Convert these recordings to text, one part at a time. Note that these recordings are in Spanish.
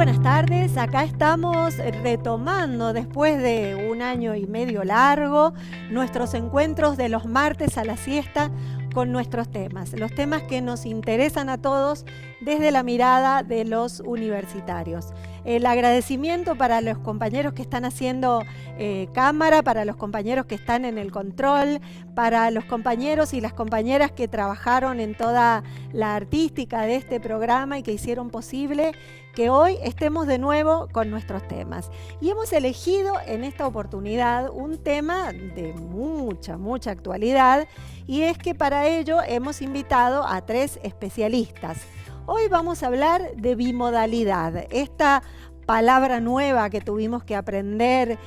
buenas tardes, acá estamos retomando después de un año y medio largo nuestros encuentros de los martes a la siesta con nuestros temas, los temas que nos interesan a todos desde la mirada de los universitarios. El agradecimiento para los compañeros que están haciendo cámara, para los compañeros que están en el control, para los compañeros y las compañeras que trabajaron en toda la artística de este programa y que hicieron posible que hoy estemos de nuevo con nuestros temas. Y hemos elegido en esta oportunidad un tema de mucha actualidad, y es que para ello hemos invitado a 3 especialistas. Hoy vamos a hablar de bimodalidad, esta palabra nueva que tuvimos que aprender,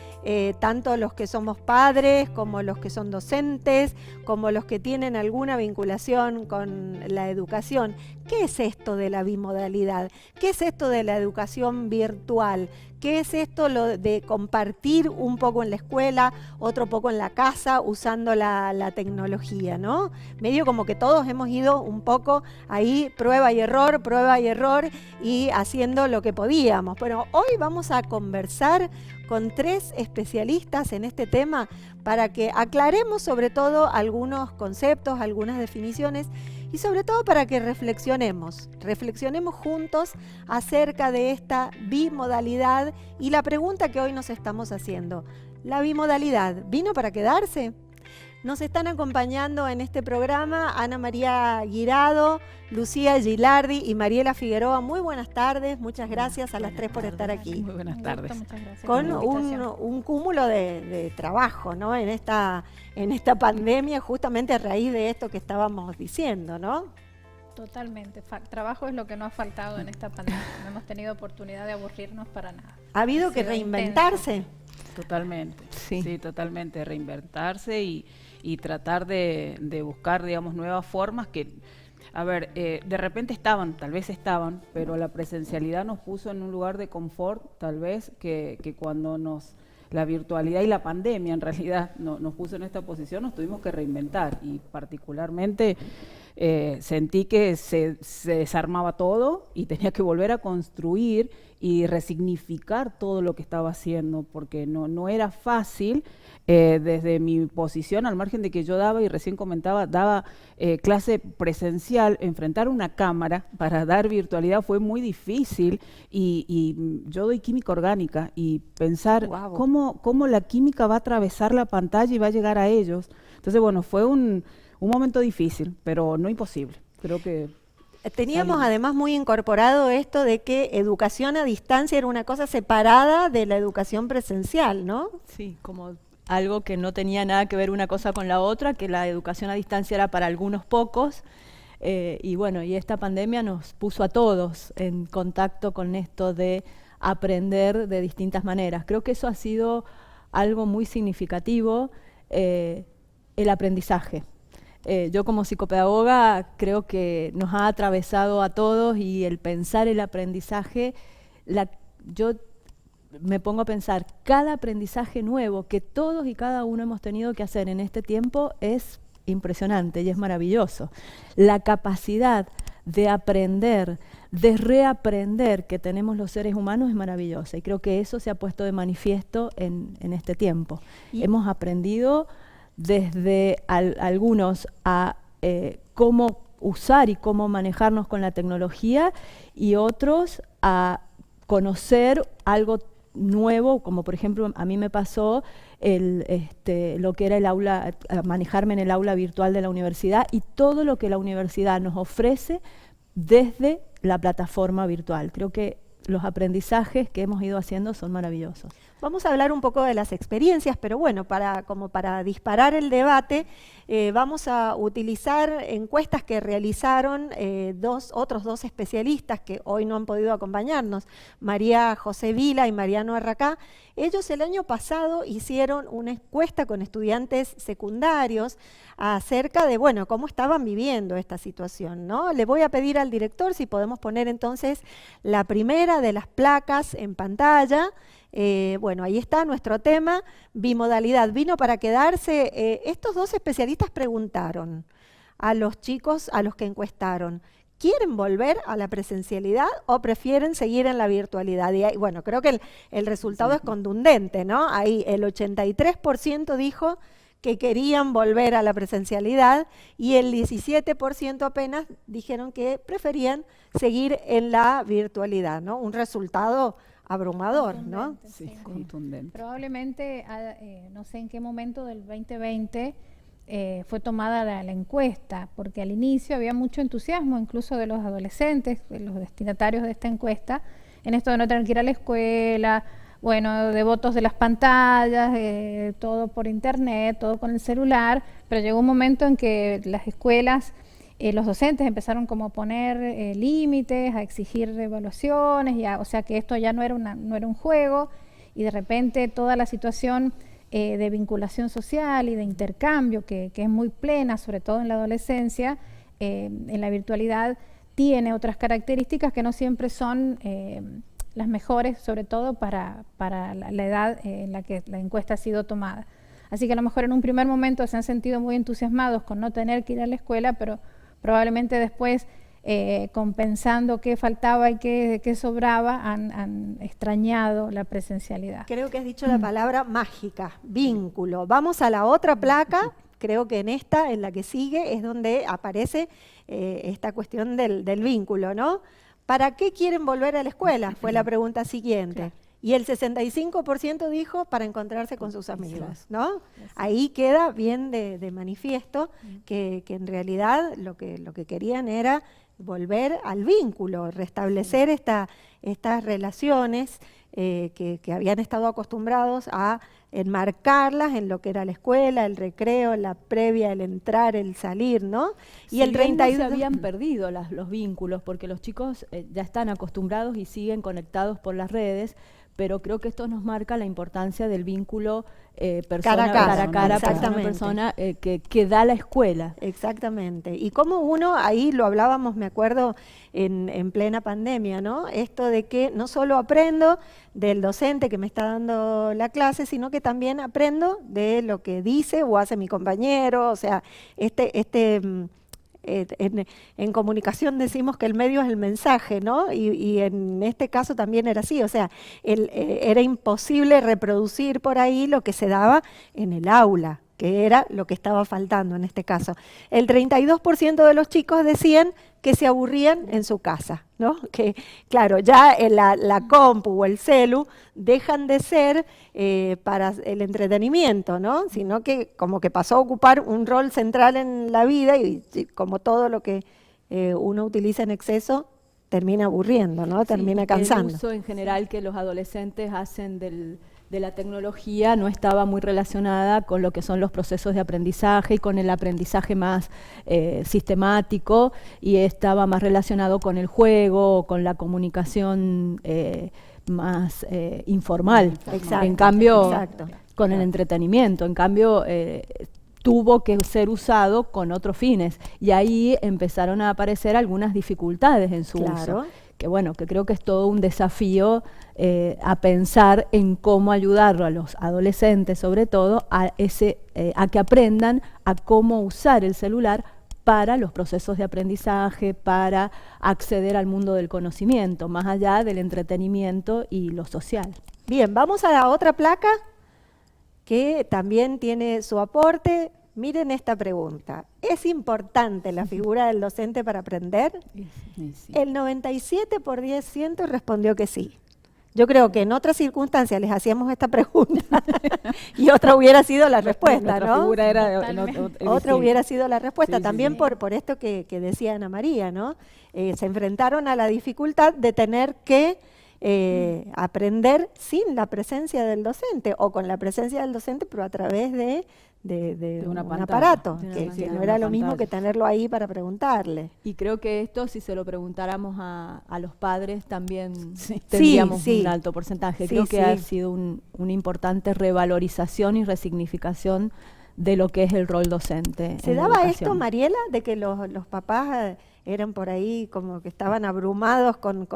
tanto los que somos padres, como los que son docentes, como los que tienen alguna vinculación con la educación. ¿Qué es esto de la bimodalidad? ¿Qué es esto de la educación virtual? ¿Qué es esto de compartir un poco en la escuela, otro poco en la casa, usando la tecnología, ¿no? Medio como que todos hemos ido un poco ahí, prueba y error, y haciendo lo que podíamos. Pero hoy vamos a conversar con 3 especialistas en este tema para que aclaremos sobre todo algunos conceptos, algunas definiciones, y sobre todo para que reflexionemos juntos acerca de esta bimodalidad y la pregunta que hoy nos estamos haciendo. ¿La bimodalidad vino para quedarse? Nos están acompañando en este programa Ana María Guirado, Lucía Gilardi y Mariela Figueroa. Muy buenas tardes, muchas gracias a las 3 por estar aquí. Muy buenas tardes. Muchas gracias. Con un cúmulo de trabajo, ¿no? En esta pandemia, justamente a raíz de esto que estábamos diciendo, ¿no? Totalmente. Trabajo es lo que no ha faltado en esta pandemia. No hemos tenido oportunidad de aburrirnos para nada. ¿Ha habido que reinventarse? Intenso. Totalmente. Sí, Totalmente. Reinventarse y tratar de buscar, digamos, nuevas formas que, a ver, de repente tal vez estaban, pero la presencialidad nos puso en un lugar de confort, tal vez, que cuando la virtualidad y la pandemia en realidad nos puso en esta posición, nos tuvimos que reinventar, y particularmente sentí que se desarmaba todo y tenía que volver a construir y resignificar todo lo que estaba haciendo, porque no era fácil. Desde mi posición, al margen de que yo daba, y recién comentaba, daba clase presencial, enfrentar una cámara para dar virtualidad fue muy difícil, y yo doy química orgánica, y pensar cómo la química va a atravesar la pantalla y va a llegar a ellos. Entonces, bueno, fue un momento difícil, pero no imposible. Creo que teníamos además muy incorporado esto de que educación a distancia era una cosa separada de la educación presencial, ¿no? Sí, como algo que no tenía nada que ver una cosa con la otra, que la educación a distancia era para algunos pocos, y bueno, y esta pandemia nos puso a todos en contacto con esto de aprender de distintas maneras. Creo que eso ha sido algo muy significativo, el aprendizaje. Yo como psicopedagoga creo que nos ha atravesado a todos, y el pensar el aprendizaje, yo me pongo a pensar, cada aprendizaje nuevo que todos y cada uno hemos tenido que hacer en este tiempo es impresionante y es maravilloso. La capacidad de aprender, de reaprender que tenemos los seres humanos es maravillosa, y creo que eso se ha puesto de manifiesto en este tiempo. Hemos aprendido desde algunos a cómo usar y cómo manejarnos con la tecnología, y otros a conocer algo nuevo, como por ejemplo a mí me pasó lo que era el aula, manejarme en el aula virtual de la universidad, y todo lo que la universidad nos ofrece desde la plataforma virtual. Creo que los aprendizajes que hemos ido haciendo son maravillosos. Vamos a hablar un poco de las experiencias, pero bueno, como para disparar el debate, vamos a utilizar encuestas que realizaron otros dos especialistas que hoy no han podido acompañarnos, María José Vila y Mariano Arracá. Ellos el año pasado hicieron una encuesta con estudiantes secundarios acerca de, bueno, cómo estaban viviendo esta situación, ¿no? Le voy a pedir al director si podemos poner entonces la primera de las placas en pantalla. Bueno, ahí está nuestro tema, bimodalidad, vino para quedarse. Estos 2 especialistas preguntaron a los chicos a los que encuestaron, ¿quieren volver a la presencialidad o prefieren seguir en la virtualidad? Y ahí, bueno, creo que el resultado es contundente, ¿no? Ahí el 83% dijo que querían volver a la presencialidad y el 17% apenas dijeron que preferían seguir en la virtualidad, ¿no? Un resultado abrumador, ¿no? Contundente, Sí, sí. contundente. Probablemente, no sé en qué momento del 2020 fue tomada la encuesta, porque al inicio había mucho entusiasmo, incluso de los adolescentes, de los destinatarios de esta encuesta, en esto de no tener que ir a la escuela, bueno, devotos de las pantallas, todo por internet, todo con el celular, pero llegó un momento en que las escuelas, los docentes empezaron como a poner límites, a exigir evaluaciones, o sea que esto ya no era un juego, y de repente toda la situación de vinculación social y de intercambio, que es muy plena, sobre todo en la adolescencia, en la virtualidad, tiene otras características que no siempre son las mejores, sobre todo para la edad en la que la encuesta ha sido tomada. Así que a lo mejor en un primer momento se han sentido muy entusiasmados con no tener que ir a la escuela, pero probablemente después, compensando qué faltaba y qué sobraba, han extrañado la presencialidad. Creo que has dicho la palabra mágica, vínculo. Vamos a la otra placa. Creo que en la que sigue, es donde aparece esta cuestión del vínculo, ¿no? ¿Para qué quieren volver a la escuela? Fue la pregunta siguiente. Claro. Y el 65% dijo para encontrarse con sus amigos, ¿no? Exacto. Ahí queda bien de manifiesto que en realidad lo que querían era volver al vínculo, restablecer estas relaciones que habían estado acostumbrados a enmarcarlas en lo que era la escuela, el recreo, la previa, el entrar, el salir, ¿no? Y el 32 se habían perdido los vínculos, porque los chicos ya están acostumbrados y siguen conectados por las redes, pero creo que esto nos marca la importancia del vínculo Cara a cara, persona a exactamente. persona que da la escuela. Exactamente. Y como uno, ahí lo hablábamos, me acuerdo, en plena pandemia, ¿no? Esto de que no solo aprendo del docente que me está dando la clase, sino que también aprendo de lo que dice o hace mi compañero. O sea, en comunicación decimos que el medio es el mensaje, ¿no? Y en este caso también era así, o sea, era imposible reproducir por ahí lo que se daba en el aula, que era lo que estaba faltando en este caso. El 32% de los chicos decían que se aburrían en su casa, ¿no? Que, claro, ya la compu o el celu dejan de ser para el entretenimiento, ¿no? Sino que como que pasó a ocupar un rol central en la vida y como todo lo que uno utiliza en exceso termina aburriendo, ¿no? Termina cansando. El uso en general que los adolescentes hacen de la tecnología no estaba muy relacionada con lo que son los procesos de aprendizaje y con el aprendizaje más sistemático, y estaba más relacionado con el juego, con la comunicación más informal. Exacto, en cambio, exacto. con el entretenimiento. En cambio, tuvo que ser usado con otros fines, y ahí empezaron a aparecer algunas dificultades en su Claro. uso. Que bueno, que creo que es todo un desafío a pensar en cómo ayudarlo a los adolescentes, sobre todo, a que aprendan a cómo usar el celular para los procesos de aprendizaje, para acceder al mundo del conocimiento, más allá del entretenimiento y lo social. Bien, vamos a la otra placa que también tiene su aporte. Miren esta pregunta. ¿Es importante la figura del docente para aprender? Sí, sí. El 97% respondió que sí. Yo creo que en otras circunstancias les hacíamos esta pregunta y otra hubiera sido la respuesta, Nuestra ¿no? figura era Totalmente. Otra hubiera sido la respuesta, Sí, sí, también sí. por esto que decía Ana María, ¿no? Se enfrentaron a la dificultad de tener que aprender sin la presencia del docente o con la presencia del docente, pero a través de una un pantalla. aparato, De una que pantalla, no una era lo mismo pantalla. que tenerlo ahí para preguntarle. Y creo que esto, si se lo preguntáramos a los padres, también Sí. tendríamos Sí, sí. un alto porcentaje. Sí, Creo que sí. ha sido una importante revalorización y resignificación de lo que es el rol docente. ¿Se en la daba educación. esto, Mariela, de que los papás eran por ahí como que estaban abrumados con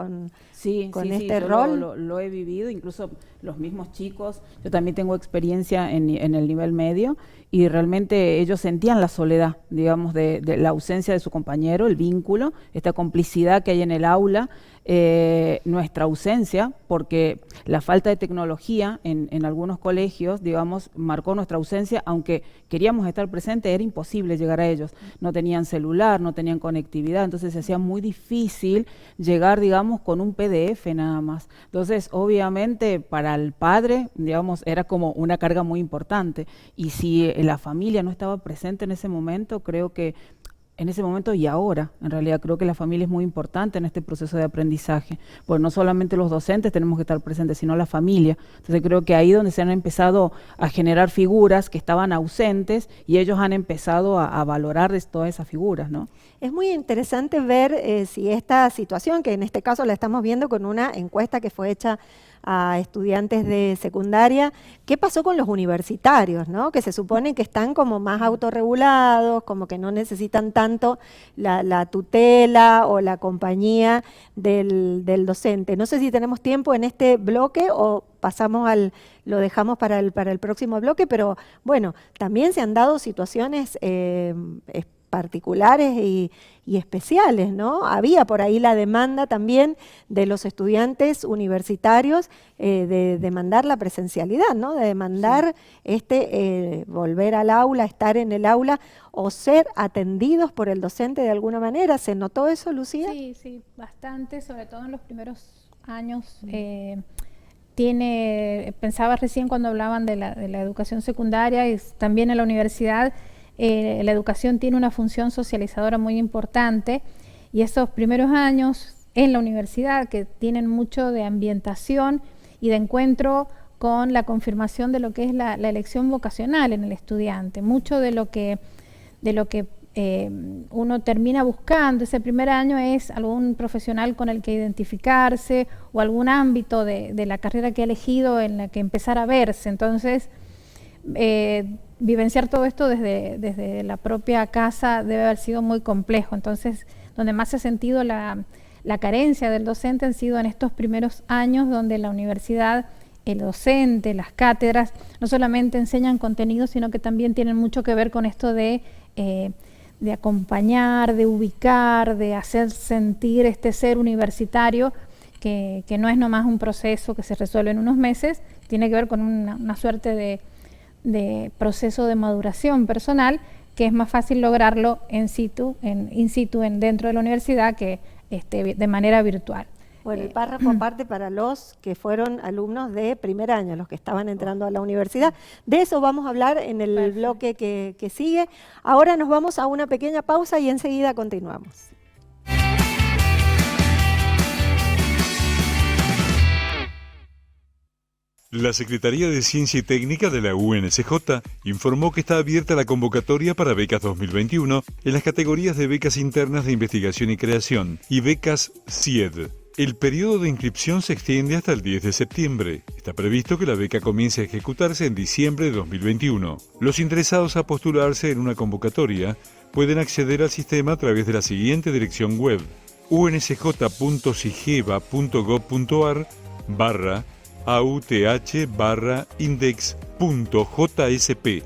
Sí, este yo rol. lo he vivido, incluso los mismos chicos, yo también tengo experiencia en el nivel medio y realmente ellos sentían la soledad, digamos, de la ausencia de su compañero, el vínculo, esta complicidad que hay en el aula, nuestra ausencia, porque la falta de tecnología en algunos colegios, digamos, marcó nuestra ausencia, aunque queríamos estar presentes, era imposible llegar a ellos, no tenían celular, no tenían conectividad, entonces se hacía muy difícil llegar, digamos, con un PDF nada más. Entonces, obviamente, para el padre, digamos, era como una carga muy importante. Y si la familia no estaba presente en ese momento, creo que en ese momento y ahora, en realidad creo que la familia es muy importante en este proceso de aprendizaje, pues no solamente los docentes tenemos que estar presentes, sino la familia. Entonces creo que ahí donde se han empezado a generar figuras que estaban ausentes y ellos han empezado a valorar todas esas figuras, ¿no? Es muy interesante ver si esta situación, que en este caso la estamos viendo con una encuesta que fue hecha a estudiantes de secundaria, ¿qué pasó con los universitarios, ¿no? Que se supone que están como más autorregulados, como que no necesitan tanto la tutela o la compañía del docente. No sé si tenemos tiempo en este bloque o pasamos lo dejamos para el próximo bloque, pero bueno, también se han dado situaciones particulares y especiales, ¿no? Había por ahí la demanda también de los estudiantes universitarios de demandar la presencialidad, ¿no? De demandar volver al aula, estar en el aula o ser atendidos por el docente de alguna manera. ¿Se notó eso, Lucía? Sí, bastante, sobre todo en los primeros años. Pensaba recién cuando hablaban de la educación secundaria y también en la universidad. La educación tiene una función socializadora muy importante y esos primeros años en la universidad que tienen mucho de ambientación y de encuentro con la confirmación de lo que es la elección vocacional en el estudiante, mucho de lo que uno termina buscando ese primer año es algún profesional con el que identificarse o algún ámbito de la carrera que ha elegido en la que empezar a verse. Entonces vivenciar todo esto desde la propia casa debe haber sido muy complejo. Entonces, donde más se ha sentido la carencia del docente han sido en estos primeros años donde la universidad, el docente, las cátedras, no solamente enseñan contenido, sino que también tienen mucho que ver con esto de acompañar, de ubicar, de hacer sentir este ser universitario que no es nomás un proceso que se resuelve en unos meses, tiene que ver con una suerte de proceso de maduración personal que es más fácil lograrlo in situ dentro de la universidad que de manera virtual. Bueno, el párrafo aparte para los que fueron alumnos de primer año, los que estaban entrando a la universidad. De eso vamos a hablar en el bloque que sigue. Ahora nos vamos a una pequeña pausa y enseguida continuamos. La Secretaría de Ciencia y Técnica de la UNSJ informó que está abierta la convocatoria para becas 2021 en las categorías de becas internas de investigación y creación y becas CIED. El periodo de inscripción se extiende hasta el 10 de septiembre. Está previsto que la beca comience a ejecutarse en diciembre de 2021. Los interesados a postularse en una convocatoria pueden acceder al sistema a través de la siguiente dirección web: unsj.sigeva.gov.ar/auth/index.jsp.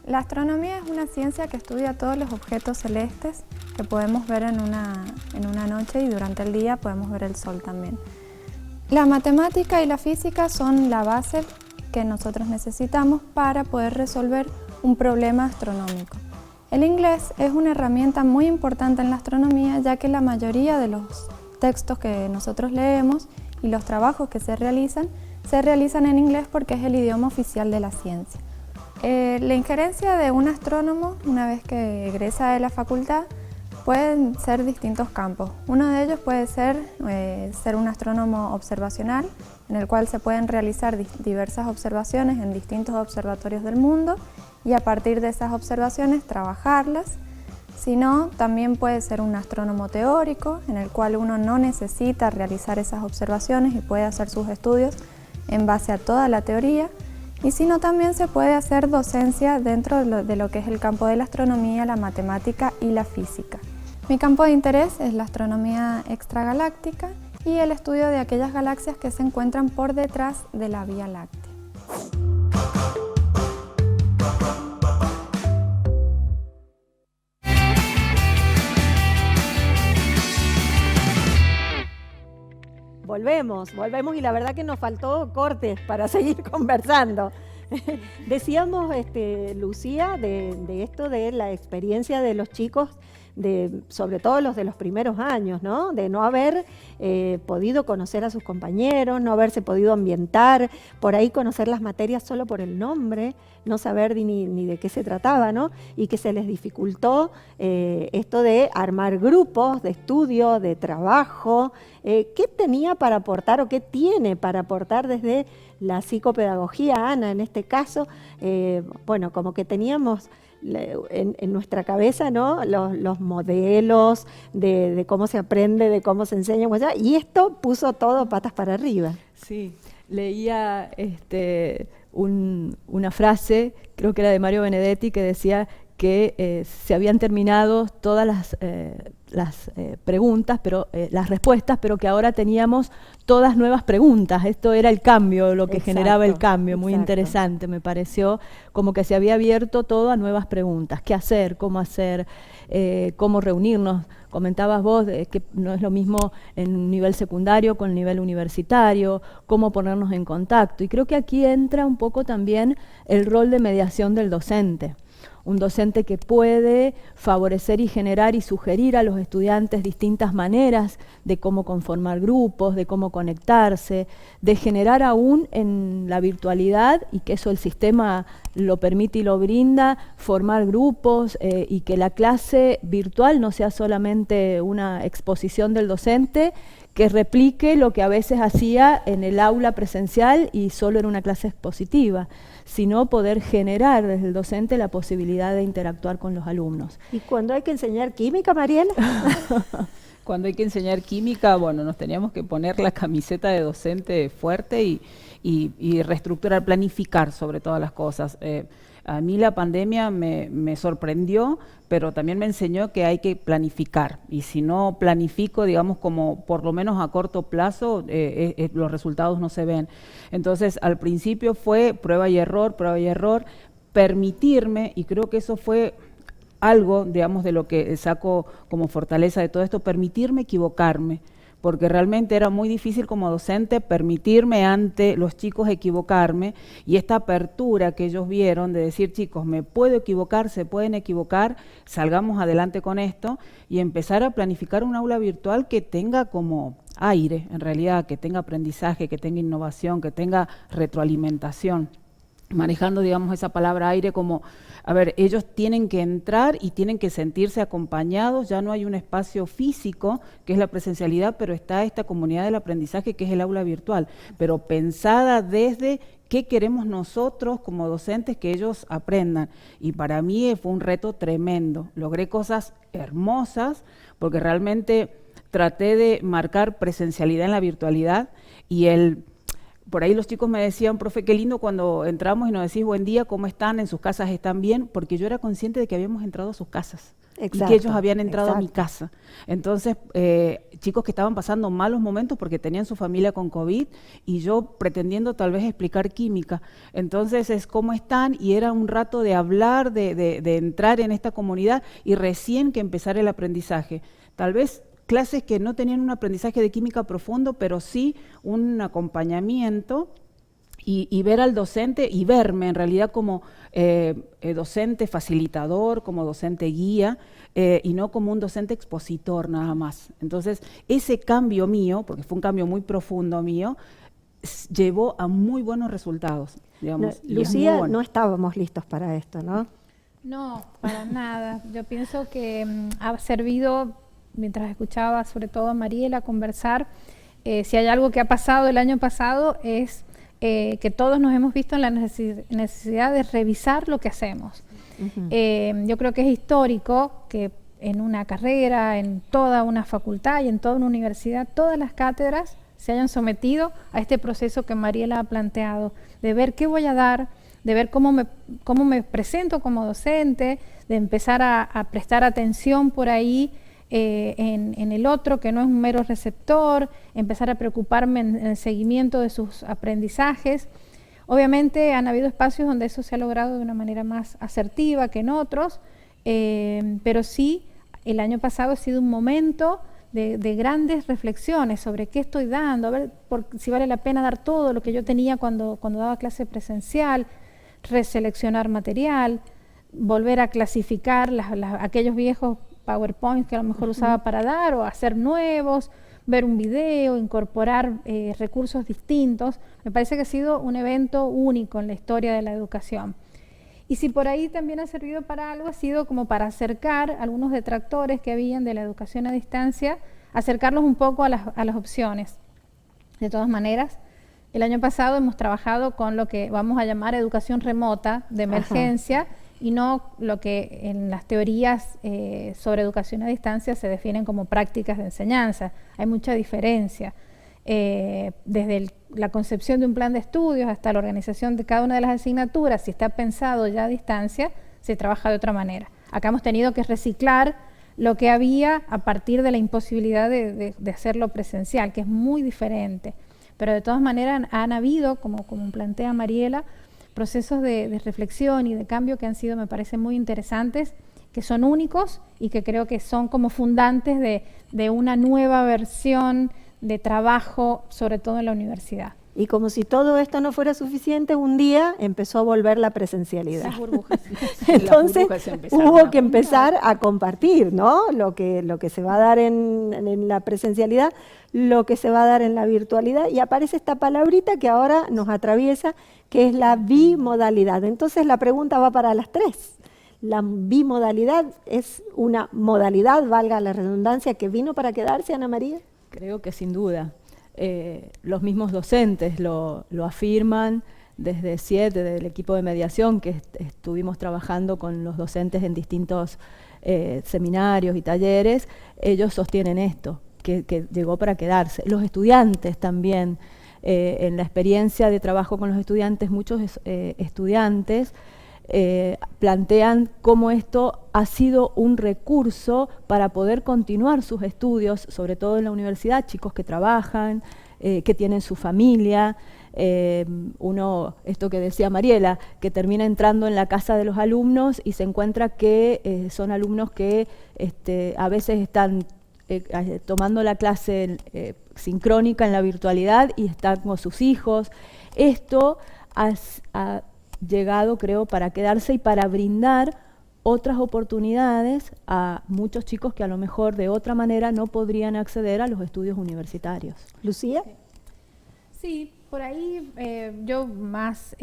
La astronomía es una ciencia que estudia todos los objetos celestes que podemos ver en una noche, y durante el día podemos ver el sol también. La matemática y la física son la base que nosotros necesitamos para poder resolver un problema astronómico. El inglés es una herramienta muy importante en la astronomía, ya que la mayoría de los textos que nosotros leemos y los trabajos que se realizan en inglés porque es el idioma oficial de la ciencia. La injerencia de un astrónomo, una vez que egresa de la facultad, pueden ser distintos campos. Uno de ellos puede ser un astrónomo observacional, en el cual se pueden realizar diversas observaciones en distintos observatorios del mundo y a partir de esas observaciones trabajarlas. Si no, también puede ser un astrónomo teórico, en el cual uno no necesita realizar esas observaciones y puede hacer sus estudios en base a toda la teoría. Y si no, también se puede hacer docencia dentro de lo que es el campo de la astronomía, la matemática y la física. Mi campo de interés es la astronomía extragaláctica y el estudio de aquellas galaxias que se encuentran por detrás de la Vía Láctea. Volvemos y la verdad que nos faltó cortes para seguir conversando. Decíamos, Lucía, de esto de la experiencia de los chicos, sobre todo los de los primeros años, ¿no? De no haber podido conocer a sus compañeros, no haberse podido ambientar, por ahí conocer las materias solo por el nombre, no saber ni de qué se trataba, ¿no? Y que se les dificultó esto de armar grupos de estudio, de trabajo. ¿Qué tenía para aportar o qué tiene para aportar desde la psicopedagogía, Ana, en este caso? Bueno, como que teníamos en nuestra cabeza, ¿no? Los modelos de cómo se aprende, de cómo se enseña, y esto puso todo patas para arriba. Sí, leía una frase, creo que era de Mario Benedetti, que decía que se habían terminado todas las preguntas, las respuestas, pero que ahora teníamos todas nuevas preguntas. Esto era el cambio, lo que generaba el cambio, muy interesante, me pareció, como que se había abierto todo a nuevas preguntas. ¿Qué hacer? ¿Cómo hacer? ¿Cómo reunirnos? Comentabas vos que no es lo mismo en un nivel secundario con el nivel universitario, cómo ponernos en contacto. Y creo que aquí entra un poco también el rol de mediación del docente. Un docente que puede favorecer y generar y sugerir a los estudiantes distintas maneras de cómo conformar grupos, de cómo conectarse, de generar aún en la virtualidad, y que eso el sistema lo permite y lo brinda, formar grupos y que la clase virtual no sea solamente una exposición del docente que replique lo que a veces hacía en el aula presencial y solo en una clase expositiva, sino poder generar desde el docente la posibilidad de interactuar con los alumnos. ¿Y cuando hay que enseñar química, Mariela? Cuando hay que enseñar química, bueno, nos teníamos que poner la camiseta de docente fuerte y reestructurar, planificar sobre todas las cosas. A mí la pandemia me sorprendió, pero también me enseñó que hay que planificar. Y si no planifico, digamos, como por lo menos a corto plazo, los resultados no se ven. Entonces, al principio fue prueba y error, permitirme, y creo que eso fue algo, digamos, de lo que saco como fortaleza de todo esto, permitirme equivocarme. Porque realmente era muy difícil como docente permitirme ante los chicos equivocarme, y esta apertura que ellos vieron de decir, chicos, me puedo equivocar, se pueden equivocar, salgamos adelante con esto, y empezar a planificar un aula virtual que tenga como aire, en realidad, que tenga aprendizaje, que tenga innovación, que tenga retroalimentación. Manejando, digamos, esa palabra aire como, a ver, ellos tienen que entrar y tienen que sentirse acompañados, ya no hay un espacio físico, que es la presencialidad, pero está esta comunidad del aprendizaje, que es el aula virtual, pero pensada desde qué queremos nosotros como docentes que ellos aprendan. Y para mí fue un reto tremendo, logré cosas hermosas, porque realmente traté de marcar presencialidad en la virtualidad, y por ahí los chicos me decían, profe, qué lindo cuando entramos y nos decís buen día, ¿cómo están? ¿En sus casas están bien? Porque yo era consciente de que habíamos entrado a sus casas. Exacto, y que ellos habían entrado a mi casa. Entonces, chicos que estaban pasando malos momentos porque tenían su familia con COVID, y yo pretendiendo tal vez explicar química. Entonces, es cómo están, y era un rato de hablar, de entrar en esta comunidad, y recién que empezara el aprendizaje. Tal vez clases que no tenían un aprendizaje de química profundo, pero sí un acompañamiento, y ver al docente y verme en realidad como docente facilitador, como docente guía, y no como un docente expositor nada más. Entonces, ese cambio mío, porque fue un cambio muy profundo mío, llevó a muy buenos resultados, digamos. No, Lucía, no estábamos listos para esto, ¿no? No, para nada. Yo pienso que ha servido, mientras escuchaba sobre todo a Mariela conversar, si hay algo que ha pasado el año pasado es que todos nos hemos visto en la necesidad de revisar lo que hacemos. Yo creo que es histórico que en una carrera, en toda una facultad y en toda una universidad, todas las cátedras se hayan sometido a este proceso que Mariela ha planteado, de ver qué voy a dar, de ver cómo me presento como docente, de empezar a prestar atención por ahí en el otro, que no es un mero receptor, empezar a preocuparme en el seguimiento de sus aprendizajes. Obviamente han habido espacios donde eso se ha logrado de una manera más asertiva que en otros, pero sí, el año pasado ha sido un momento de grandes reflexiones sobre qué estoy dando, a ver si vale la pena dar todo lo que yo tenía cuando daba clase presencial, reseleccionar material, volver a clasificar aquellos viejos PowerPoints que a lo mejor usaba para dar o hacer nuevos, ver un video, incorporar recursos distintos. Me parece que ha sido un evento único en la historia de la educación. Y si por ahí también ha servido para algo, ha sido como para acercar a algunos detractores que habían de la educación a distancia, acercarlos un poco a las opciones. De todas maneras, el año pasado hemos trabajado con lo que vamos a llamar educación remota de emergencia, y no lo que en las teorías sobre educación a distancia se definen como prácticas de enseñanza. Hay mucha diferencia. Desde la concepción de un plan de estudios hasta la organización de cada una de las asignaturas, si está pensado ya a distancia, se trabaja de otra manera. Acá hemos tenido que reciclar lo que había a partir de la imposibilidad de hacerlo presencial, que es muy diferente. Pero de todas maneras han habido, como plantea Mariela, procesos de reflexión y de cambio que han sido, me parece, muy interesantes, que son únicos y que creo que son como fundantes de una nueva versión de trabajo, sobre todo en la universidad. Y como si todo esto no fuera suficiente, un día empezó a volver la presencialidad. Las burbujas. Entonces Las burbujas empezaron hubo que empezar a compartir, ¿no? Lo que se va a dar en la presencialidad, lo que se va a dar en la virtualidad, y aparece esta palabrita que ahora nos atraviesa, que es la bimodalidad. Entonces la pregunta va para las tres. La bimodalidad es una modalidad, valga la redundancia, que vino para quedarse, Ana María. Creo que sin duda. Los mismos docentes lo afirman desde CIET, desde el equipo de mediación, que estuvimos trabajando con los docentes en distintos seminarios y talleres. Ellos sostienen esto, que llegó para quedarse. Los estudiantes también, en la experiencia de trabajo con los estudiantes, muchos estudiantes plantean cómo esto ha sido un recurso para poder continuar sus estudios, sobre todo en la universidad, chicos que trabajan, que tienen su familia. Esto que decía Mariela, que termina entrando en la casa de los alumnos y se encuentra que son alumnos que a veces están tomando la clase sincrónica en la virtualidad y están con sus hijos. Esto ha llegado, creo, para quedarse y para brindar otras oportunidades a muchos chicos que a lo mejor de otra manera no podrían acceder a los estudios universitarios. Lucía. Sí, por ahí yo más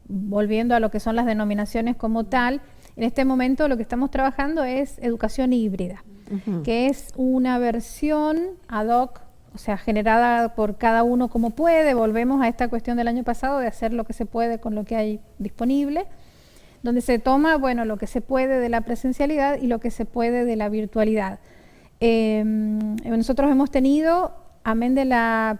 volviendo a lo que son las denominaciones como tal, en este momento lo que estamos trabajando es educación híbrida, que es una versión ad hoc, o sea, generada por cada uno como puede. Volvemos a esta cuestión del año pasado de hacer lo que se puede con lo que hay disponible, donde se toma, bueno, lo que se puede de la presencialidad y lo que se puede de la virtualidad. Nosotros hemos tenido, amén de la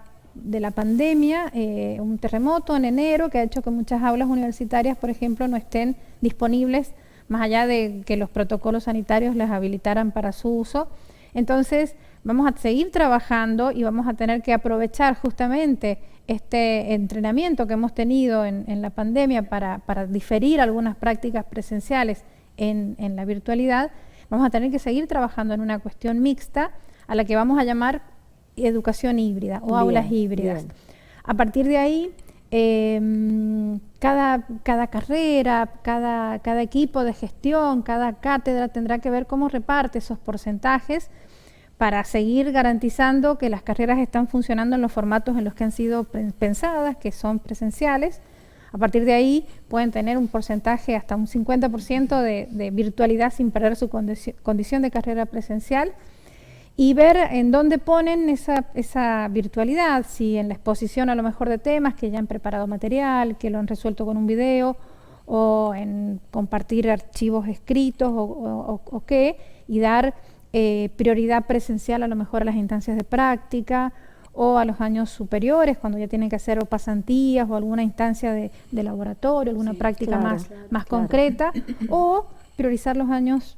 pandemia, un terremoto en enero que ha hecho que muchas aulas universitarias, por ejemplo, no estén disponibles, más allá de que los protocolos sanitarios les habilitaran para su uso. Entonces, vamos a seguir trabajando y vamos a tener que aprovechar justamente este entrenamiento que hemos tenido en la pandemia para diferir algunas prácticas presenciales en la virtualidad. Vamos a tener que seguir trabajando en una cuestión mixta a la que vamos a llamar educación híbrida o aulas híbridas. Bien. A partir de ahí, cada carrera, cada equipo de gestión, cada cátedra tendrá que ver cómo reparte esos porcentajes para seguir garantizando que las carreras están funcionando en los formatos en los que han sido pensadas, que son presenciales. A partir de ahí pueden tener un porcentaje hasta un 50% de virtualidad sin perder su condición de carrera presencial, y ver en dónde ponen esa virtualidad, si en la exposición a lo mejor de temas que ya han preparado material, que lo han resuelto con un video, o en compartir archivos escritos o qué, y dar prioridad presencial a lo mejor a las instancias de práctica, o a los años superiores, cuando ya tienen que hacer o pasantías o alguna instancia de laboratorio, alguna práctica más concreta, o priorizar los años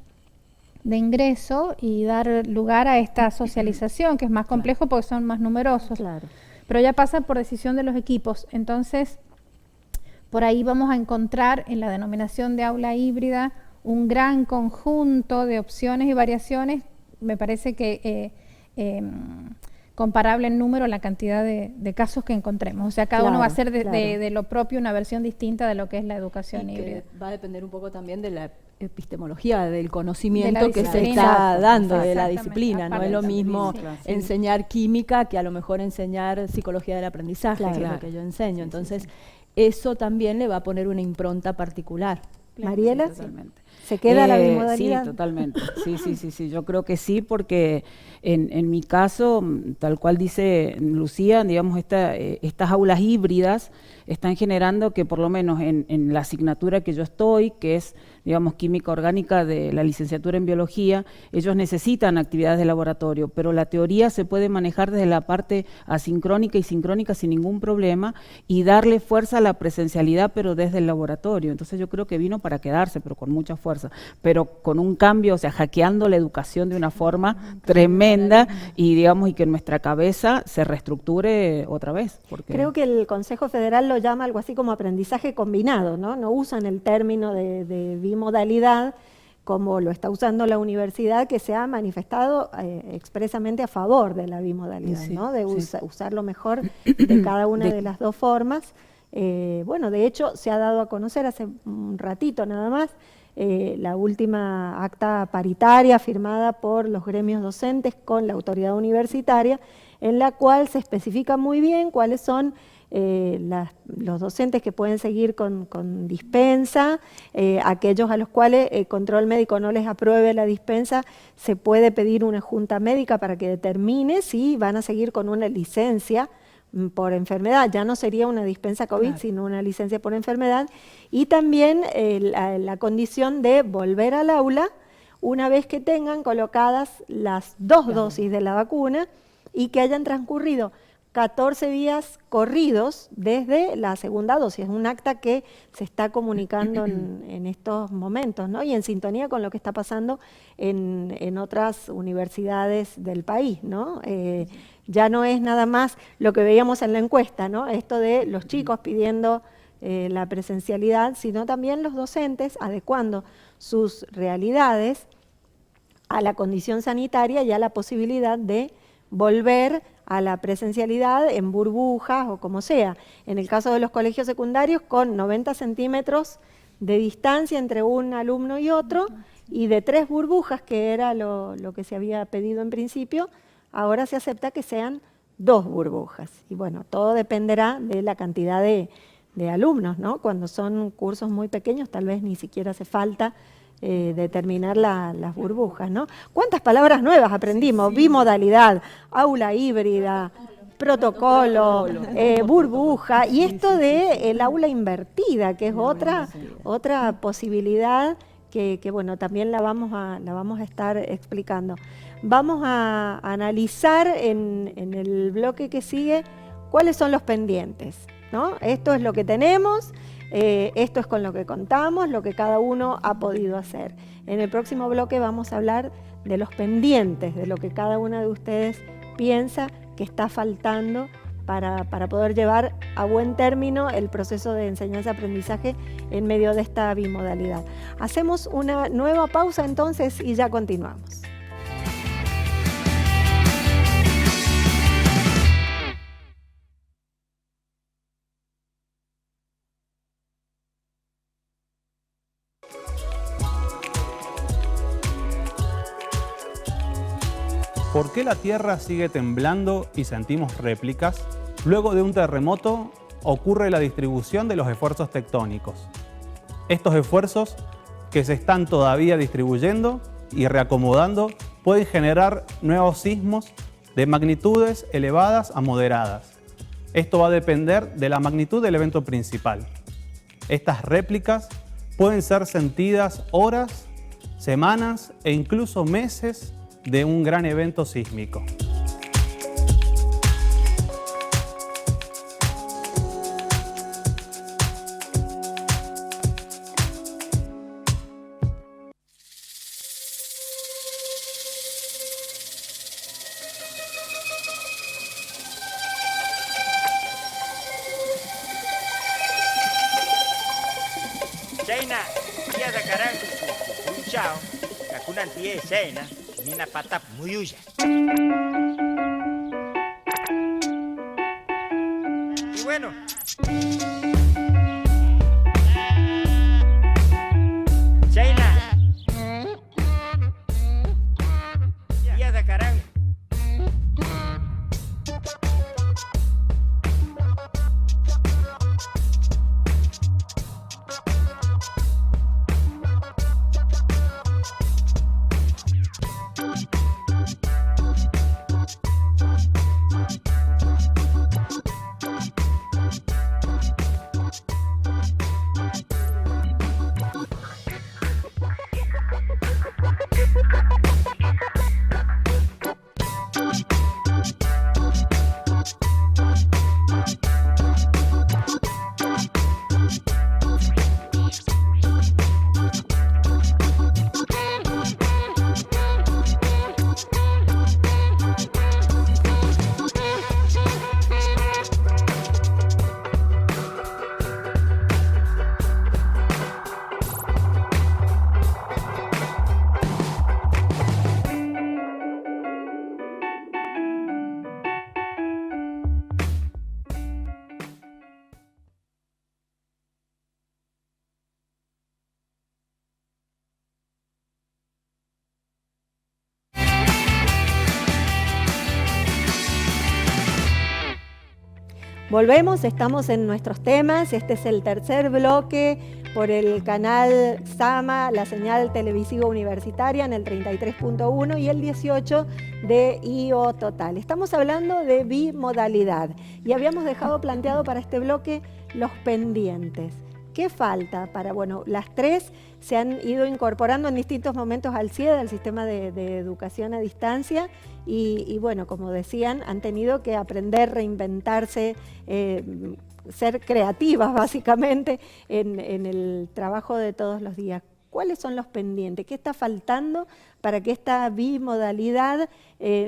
de ingreso y dar lugar a esta socialización, que es más complejo porque son más numerosos. Pero ya pasa por decisión de los equipos. Entonces, por ahí vamos a encontrar en la denominación de aula híbrida un gran conjunto de opciones y variaciones. Me parece que comparable en número a la cantidad de casos que encontremos. O sea, cada uno va a hacer de lo propio una versión distinta de lo que es la educación híbrida. Va a depender un poco también de la epistemología, del conocimiento que se está dando, de la disciplina. No es lo mismo enseñar química que a lo mejor enseñar psicología del aprendizaje, que es lo que yo enseño. Entonces, eso también le va a poner una impronta particular. Mariela, totalmente. ¿Se queda la bimodalidad? Sí, totalmente. Sí. Yo creo que sí, porque en mi caso, tal cual dice Lucía, digamos, estas aulas híbridas están generando que por lo menos en la asignatura que yo estoy, que es, digamos, química orgánica de la licenciatura en biología, ellos necesitan actividades de laboratorio, pero la teoría se puede manejar desde la parte asincrónica y sincrónica sin ningún problema y darle fuerza a la presencialidad, pero desde el laboratorio. Entonces yo creo que vino para quedarse, pero con mucha fuerza, pero con un cambio, o sea, hackeando la educación de una forma tremenda y, digamos, y que nuestra cabeza se reestructure otra vez. Porque creo que el Consejo Federal lo llama algo así como aprendizaje combinado, ¿no? No usan el término de bimodalidad como lo está usando la universidad, que se ha manifestado expresamente a favor de la bimodalidad, ¿no? De usar lo mejor de cada una de las dos formas. Bueno, de hecho, se ha dado a conocer hace un ratito nada más la última acta paritaria firmada por los gremios docentes con la autoridad universitaria, en la cual se especifica muy bien cuáles son los docentes que pueden seguir con dispensa, aquellos a los cuales el control médico no les apruebe la dispensa, se puede pedir una junta médica para que determine si van a seguir con una licencia por enfermedad. Ya no sería una dispensa COVID, sino una licencia por enfermedad. Y también la condición de volver al aula una vez que tengan colocadas las 2 dosis de la vacuna y que hayan transcurrido 14 días corridos desde la segunda dosis. Es un acta que se está comunicando en estos momentos, ¿no? Y en sintonía con lo que está pasando en otras universidades del país, ¿no? Ya no es nada más lo que veíamos en la encuesta, ¿no? Esto de los chicos pidiendo la presencialidad, sino también los docentes adecuando sus realidades a la condición sanitaria y a la posibilidad de volver a la presencialidad en burbujas o como sea. En el caso de los colegios secundarios, con 90 centímetros de distancia entre un alumno y otro, y de 3 burbujas, que era lo que se había pedido en principio, ahora se acepta que sean 2 burbujas. Y bueno, todo dependerá de la cantidad de alumnos, ¿no? Cuando son cursos muy pequeños, tal vez ni siquiera hace falta determinar las burbujas, ¿no? ¿Cuántas palabras nuevas aprendimos? Bimodalidad, aula híbrida, protocolo, burbuja, y esto de el aula invertida, que es otra posibilidad que bueno, también la vamos a estar explicando. Vamos a analizar en el bloque que sigue cuáles son los pendientes, ¿no? Esto es lo que tenemos. Esto es con lo que contamos, lo que cada uno ha podido hacer. En el próximo bloque vamos a hablar de los pendientes, de lo que cada una de ustedes piensa que está faltando para poder llevar a buen término el proceso de enseñanza-aprendizaje en medio de esta bimodalidad. Hacemos una nueva pausa entonces y ya continuamos. ¿Por qué la Tierra sigue temblando y sentimos réplicas? Luego de un terremoto ocurre la distribución de los esfuerzos tectónicos. Estos esfuerzos, que se están todavía distribuyendo y reacomodando, pueden generar nuevos sismos de magnitudes elevadas a moderadas. Esto va a depender de la magnitud del evento principal. Estas réplicas pueden ser sentidas horas, semanas e incluso meses de un gran evento sísmico. Dia da karangu chao, kakuna tie escena, nina pata muyuya. Y bueno, China. Dia da karangu. Volvemos, estamos en nuestros temas, este es el tercer bloque por el canal Sama, la señal televisiva universitaria en el 33.1 y el 18 de IO Total. Estamos hablando de bimodalidad y habíamos dejado planteado para este bloque los pendientes. ¿Qué falta para, bueno, las tres se han ido incorporando en distintos momentos al CIED, al sistema de educación a distancia, y bueno, como decían, han tenido que aprender, reinventarse, ser creativas básicamente en el trabajo de todos los días. ¿Cuáles son los pendientes? ¿Qué está faltando para que esta bimodalidad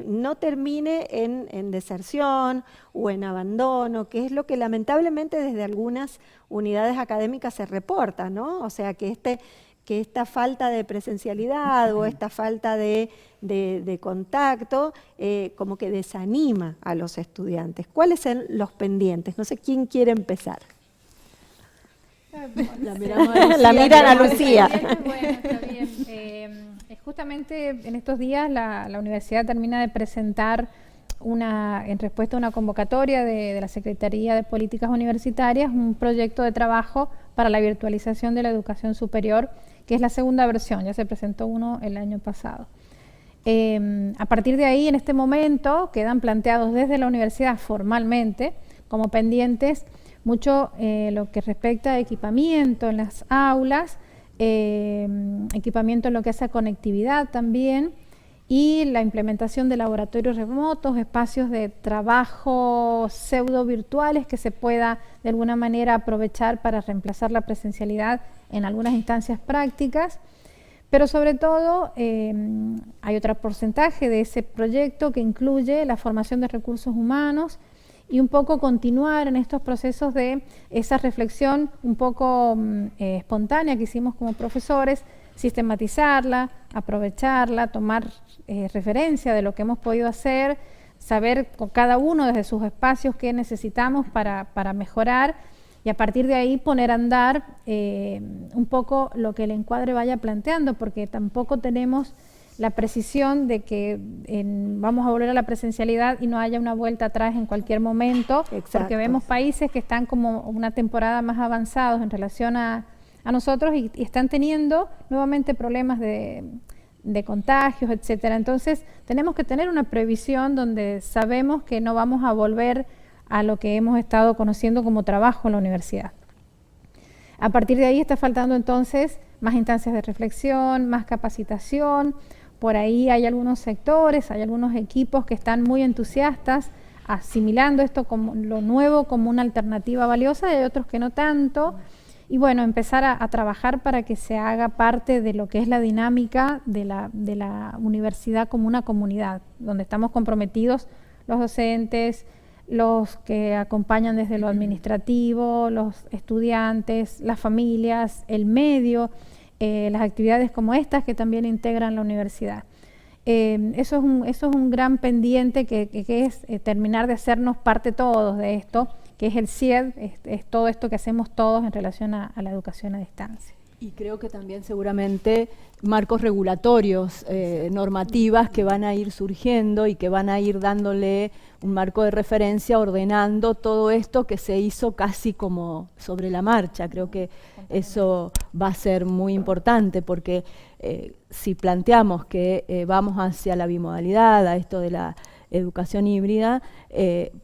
no termine en deserción o en abandono, que es lo que lamentablemente desde algunas unidades académicas se reporta, ¿no? O sea, que esta falta de presencialidad o esta falta de contacto como que desanima a los estudiantes. ¿Cuáles son los pendientes? No sé quién quiere empezar. La miran a Lucía. Bueno, está bien. Justamente en estos días la universidad termina de presentar en respuesta a una convocatoria de la Secretaría de Políticas Universitarias, un proyecto de trabajo para la virtualización de la educación superior, que es la segunda versión, ya se presentó uno el año pasado. A partir de ahí, en este momento, quedan planteados desde la universidad formalmente como pendientes mucho lo que respecta a equipamiento en las aulas, equipamiento en lo que hace a conectividad también, y la implementación de laboratorios remotos, espacios de trabajo pseudo virtuales que se pueda de alguna manera aprovechar para reemplazar la presencialidad en algunas instancias prácticas. Pero sobre todo hay otro porcentaje de ese proyecto que incluye la formación de recursos humanos y un poco continuar en estos procesos de esa reflexión un poco espontánea que hicimos como profesores, sistematizarla, aprovecharla, tomar referencia de lo que hemos podido hacer, saber con cada uno desde sus espacios qué necesitamos para mejorar y a partir de ahí poner a andar un poco lo que el encuadre vaya planteando, porque tampoco tenemos la precisión de que vamos a volver a la presencialidad y no haya una vuelta atrás en cualquier momento. Exacto. Porque vemos países que están como una temporada más avanzados en relación a nosotros y están teniendo nuevamente problemas de contagios, etcétera. Entonces tenemos que tener una previsión donde sabemos que no vamos a volver a lo que hemos estado conociendo como trabajo en la universidad. A partir de ahí está faltando entonces más instancias de reflexión, más capacitación. Por ahí hay algunos sectores, hay algunos equipos que están muy entusiastas asimilando esto como lo nuevo como una alternativa valiosa y hay otros que no tanto. Y bueno, empezar a trabajar para que se haga parte de lo que es la dinámica de la universidad como una comunidad, donde estamos comprometidos los docentes, los que acompañan desde lo administrativo, los estudiantes, las familias, el medio, las actividades como estas que también integran la universidad. Eso es un gran pendiente que es terminar de hacernos parte todos de esto, que es el CIED, es todo esto que hacemos todos en relación a la educación a distancia. Y creo que también seguramente marcos regulatorios, normativas que van a ir surgiendo y que van a ir dándole un marco de referencia, ordenando todo esto que se hizo casi como sobre la marcha. Creo que eso va a ser muy importante porque si planteamos que vamos hacia la bimodalidad, a esto de la educación híbrida,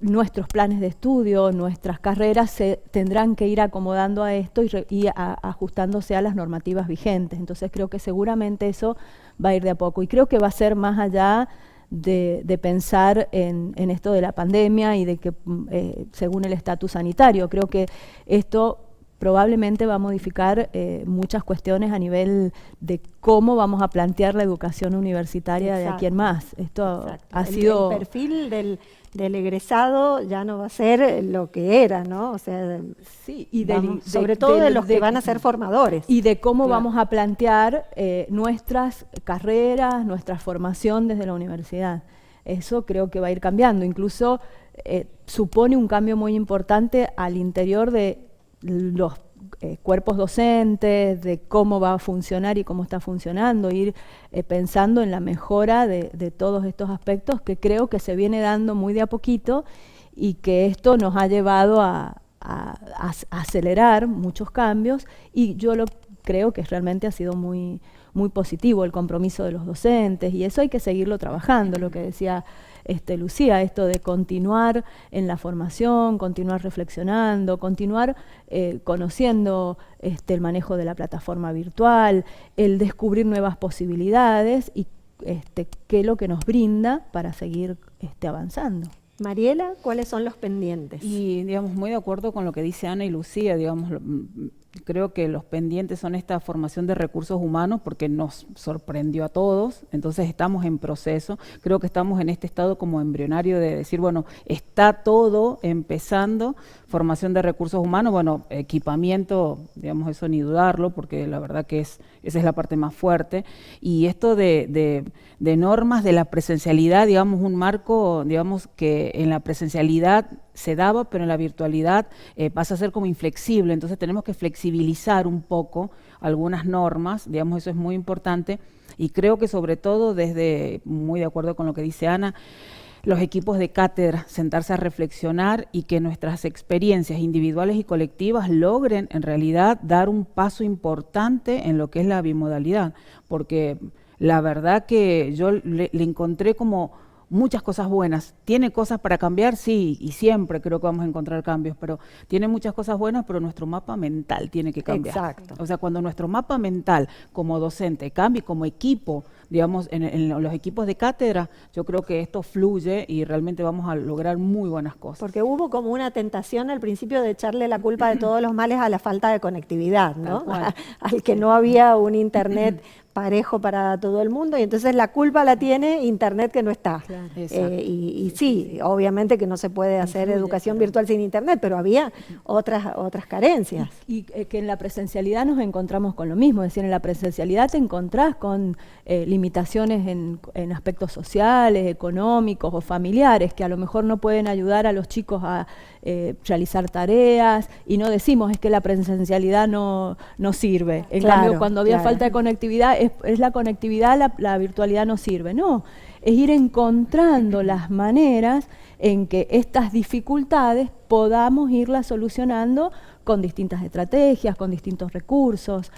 nuestros planes de estudio, nuestras carreras se tendrán que ir acomodando a esto y ajustándose a las normativas vigentes. Entonces creo que seguramente eso va a ir de a poco y creo que va a ser más allá de pensar en esto de la pandemia y de que según el estatus sanitario, creo que esto probablemente va a modificar muchas cuestiones a nivel de cómo vamos a plantear la educación universitaria de aquí en más. Esto ha sido... El perfil del egresado ya no va a ser lo que era, ¿no? O sea, sí, y sobre todo de los que van a ser formadores. Y de cómo vamos a plantear nuestras carreras, nuestra formación desde la universidad. Eso creo que va a ir cambiando. Incluso supone un cambio muy importante al interior de los cuerpos docentes, de cómo va a funcionar y cómo está funcionando, ir pensando en la mejora de todos estos aspectos que creo que se viene dando muy de a poquito y que esto nos ha llevado a acelerar muchos cambios y yo creo que realmente ha sido muy positivo el compromiso de los docentes y eso hay que seguirlo trabajando, lo que decía Lucía, esto de continuar en la formación, continuar reflexionando, continuar conociendo el manejo de la plataforma virtual, el descubrir nuevas posibilidades y qué es lo que nos brinda para seguir avanzando. Mariela, ¿cuáles son los pendientes? Y, digamos, muy de acuerdo con lo que dice Ana y Lucía, digamos, creo que los pendientes son esta formación de recursos humanos porque nos sorprendió a todos, entonces estamos en proceso, creo que estamos en este estado como embrionario de decir, bueno, está todo empezando, formación de recursos humanos, bueno, equipamiento, digamos, eso ni dudarlo, porque la verdad que esa es la parte más fuerte, y esto de normas de la presencialidad, digamos, un marco, digamos, que en la presencialidad se daba, pero en la virtualidad pasa a ser como inflexible, entonces tenemos que flexibilizar un poco algunas normas, digamos, eso es muy importante, y creo que sobre todo muy de acuerdo con lo que dice Ana, los equipos de cátedra, sentarse a reflexionar y que nuestras experiencias individuales y colectivas logren en realidad dar un paso importante en lo que es la bimodalidad, porque la verdad que yo le encontré como muchas cosas buenas. ¿Tiene cosas para cambiar? Sí, y siempre creo que vamos a encontrar cambios, pero tiene muchas cosas buenas, pero nuestro mapa mental tiene que cambiar. Exacto. O sea, cuando nuestro mapa mental como docente cambie, como equipo, digamos, en los equipos de cátedra, yo creo que esto fluye y realmente vamos a lograr muy buenas cosas. Porque hubo como una tentación al principio de echarle la culpa de todos los males a la falta de conectividad, ¿no? Al que no había un internet parejo para todo el mundo y entonces la culpa la tiene internet que no está. Claro. Y sí, obviamente que no se puede hacer educación virtual sin internet, pero había otras carencias. Y que en la presencialidad nos encontramos con lo mismo, es decir, en la presencialidad te encontrás con limitaciones en aspectos sociales, económicos o familiares que a lo mejor no pueden ayudar a los chicos a realizar tareas y no decimos es que la presencialidad no sirve. En cambio, cuando había falta de conectividad, es la conectividad, la virtualidad no sirve. No, es ir encontrando las maneras en que estas dificultades podamos irlas solucionando con distintas estrategias, con distintos recursos,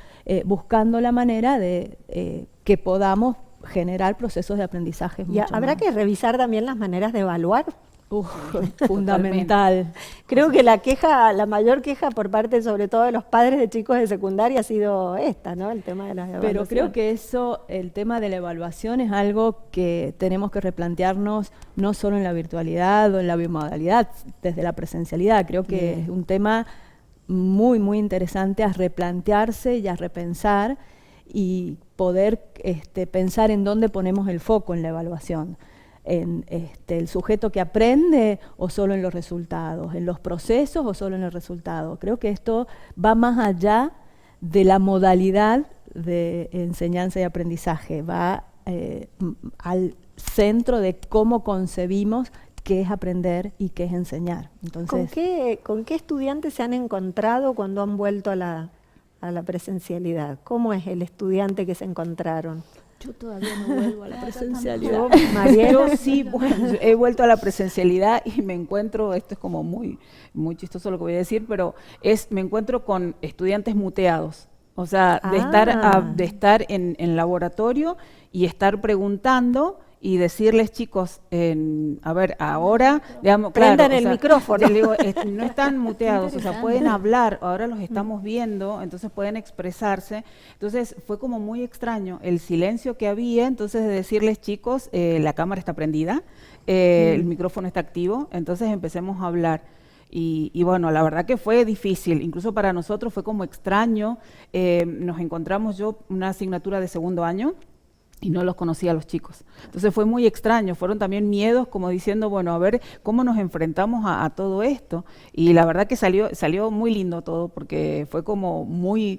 buscando la manera de que podamos generar procesos de aprendizaje. Y habrá que revisar también las maneras de evaluar. Fundamental. Creo que la mayor queja por parte sobre todo de los padres de chicos de secundaria ha sido esta, ¿no? El tema de las evaluaciones. Pero creo que el tema de la evaluación es algo que tenemos que replantearnos no solo en la virtualidad o en la bimodalidad, desde la presencialidad. Creo que es un tema muy, muy interesante a replantearse y a repensar y poder pensar en dónde ponemos el foco en la evaluación. En el sujeto que aprende o solo en los resultados, en los procesos o solo en el resultado. Creo que esto va más allá de la modalidad de enseñanza y aprendizaje, va al centro de cómo concebimos qué es aprender y qué es enseñar. Entonces, ¿Con qué estudiantes se han encontrado cuando han vuelto a la presencialidad? ¿Cómo es el estudiante que se encontraron? yo todavía no vuelvo a la presencialidad. Yo, Mariela, Yo sí, bueno, he vuelto a la presencialidad y me encuentro, esto es como muy chistoso lo que voy a decir, pero me encuentro con estudiantes muteados. O sea, de estar en laboratorio y estar preguntando y decirles, chicos, a ver, ahora, digamos, prendan claro, el micrófono. yo le digo, no están muteados, o sea, pueden hablar, ahora los estamos viendo, entonces pueden expresarse. Entonces fue como muy extraño el silencio que había, entonces de decirles, chicos, la cámara está prendida, el micrófono está activo, entonces empecemos a hablar. Y bueno, la verdad que fue difícil, incluso para nosotros fue como extraño. Nos encontramos una asignatura de segundo año y no los conocía a los chicos. Entonces fue muy extraño, fueron también miedos como diciendo, bueno, a ver cómo nos enfrentamos a todo esto. Y la verdad que salió muy lindo todo, porque fue como muy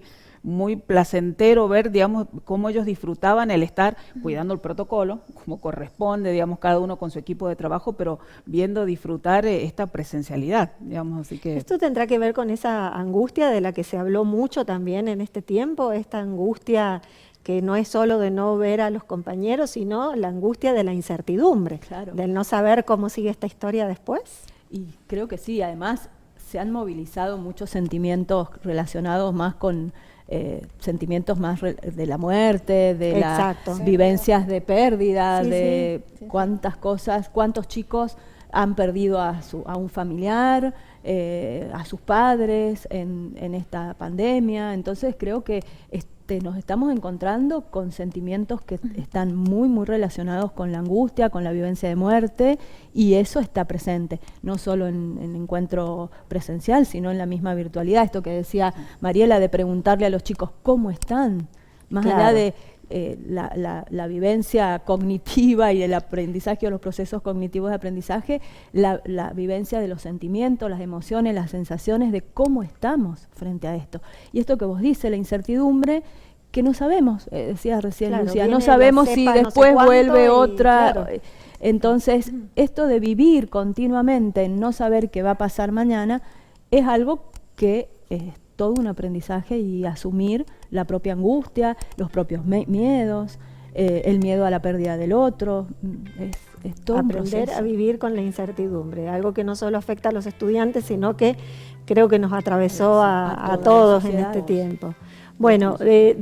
placentero ver, digamos, cómo ellos disfrutaban el estar cuidando el protocolo, como corresponde, digamos, cada uno con su equipo de trabajo, pero viendo disfrutar esta presencialidad, digamos, así que... ¿Esto tendrá que ver con esa angustia de la que se habló mucho también en este tiempo? Esta angustia que no es solo de no ver a los compañeros, sino la angustia de la incertidumbre, Claro. del no saber cómo sigue esta historia después. Y creo que sí, además se han movilizado muchos sentimientos relacionados más con sentimientos más de la muerte, de Exacto. las vivencias de pérdida, Sí, de sí. cuántas cosas, cuántos chicos han perdido a un familiar, a sus padres en esta pandemia. Entonces creo que nos estamos encontrando con sentimientos que están muy relacionados con la angustia, con la vivencia de muerte, y eso está presente, no solo en encuentro presencial, sino en la misma virtualidad. Esto que decía Mariela, de preguntarle a los chicos cómo están, más Claro. allá de la vivencia cognitiva y del aprendizaje o los procesos cognitivos de aprendizaje, la vivencia de los sentimientos, las emociones, las sensaciones de cómo estamos frente a esto. Y esto que vos dices, la incertidumbre, que no sabemos, decías recién, Claro, Lucía, viene no la sabemos cepa si no sé después cuánto vuelve y, otra. claro. Entonces, esto de vivir continuamente en no saber qué va a pasar mañana es algo que es todo un aprendizaje, y asumir la propia angustia, los propios miedos, el miedo a la pérdida del otro, es todo un Aprender proceso. a vivir con la incertidumbre, algo que no solo afecta a los estudiantes, sino que creo que nos atravesó a todos en este tiempo. Bueno,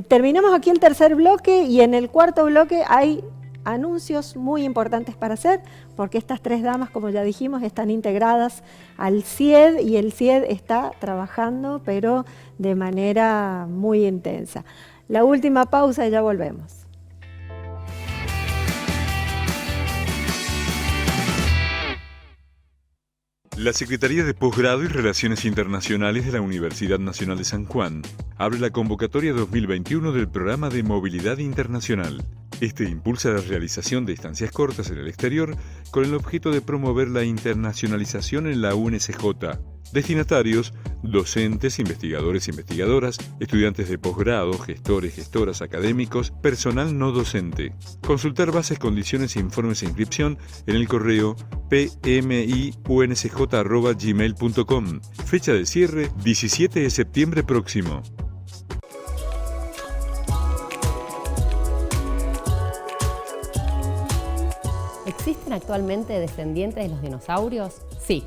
terminamos aquí el tercer bloque, y en el cuarto bloque hay anuncios muy importantes para hacer, porque estas tres damas, como ya dijimos, están integradas al CIED, y el CIED está trabajando, pero de manera muy intensa. La última pausa y ya volvemos. La Secretaría de Posgrado y Relaciones Internacionales de la Universidad Nacional de San Juan abre la convocatoria 2021 del Programa de Movilidad Internacional. Este impulsa la realización de estancias cortas en el exterior con el objeto de promover la internacionalización en la UNSJ. Destinatarios: docentes, investigadores, investigadoras, estudiantes de posgrado, gestores, gestoras, académicos, personal no docente. Consultar bases, condiciones, informes e inscripción en el correo pmiunsj@gmail.com. Fecha de cierre: 17 de septiembre próximo. ¿Existen actualmente descendientes de los dinosaurios? Sí.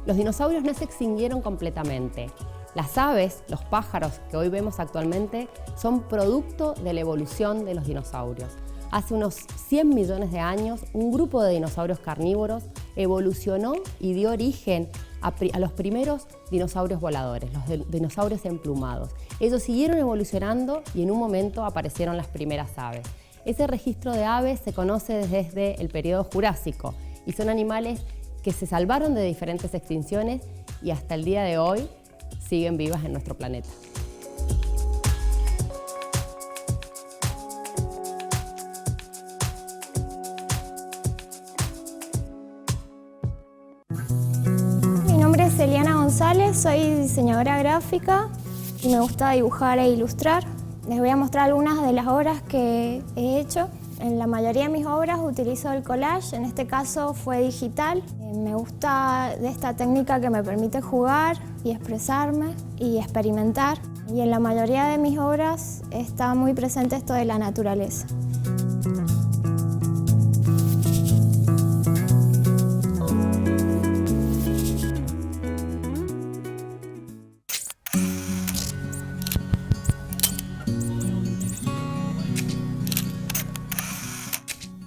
Los dinosaurios no se extinguieron completamente. Las aves, los pájaros que hoy vemos actualmente, son producto de la evolución de los dinosaurios. Hace unos 100 millones de años, un grupo de dinosaurios carnívoros evolucionó y dio origen a los primeros dinosaurios voladores, los dinosaurios emplumados. Ellos siguieron evolucionando y en un momento aparecieron las primeras aves. Ese registro de aves se conoce desde el periodo Jurásico y son animales que se salvaron de diferentes extinciones y hasta el día de hoy siguen vivas en nuestro planeta. Mi nombre es Eliana González, soy diseñadora gráfica y me gusta dibujar e ilustrar. Les voy a mostrar algunas de las obras que he hecho. En la mayoría de mis obras utilizo el collage, en este caso fue digital. Me gusta de esta técnica que me permite jugar y expresarme y experimentar. Y en la mayoría de mis obras está muy presente esto de la naturaleza.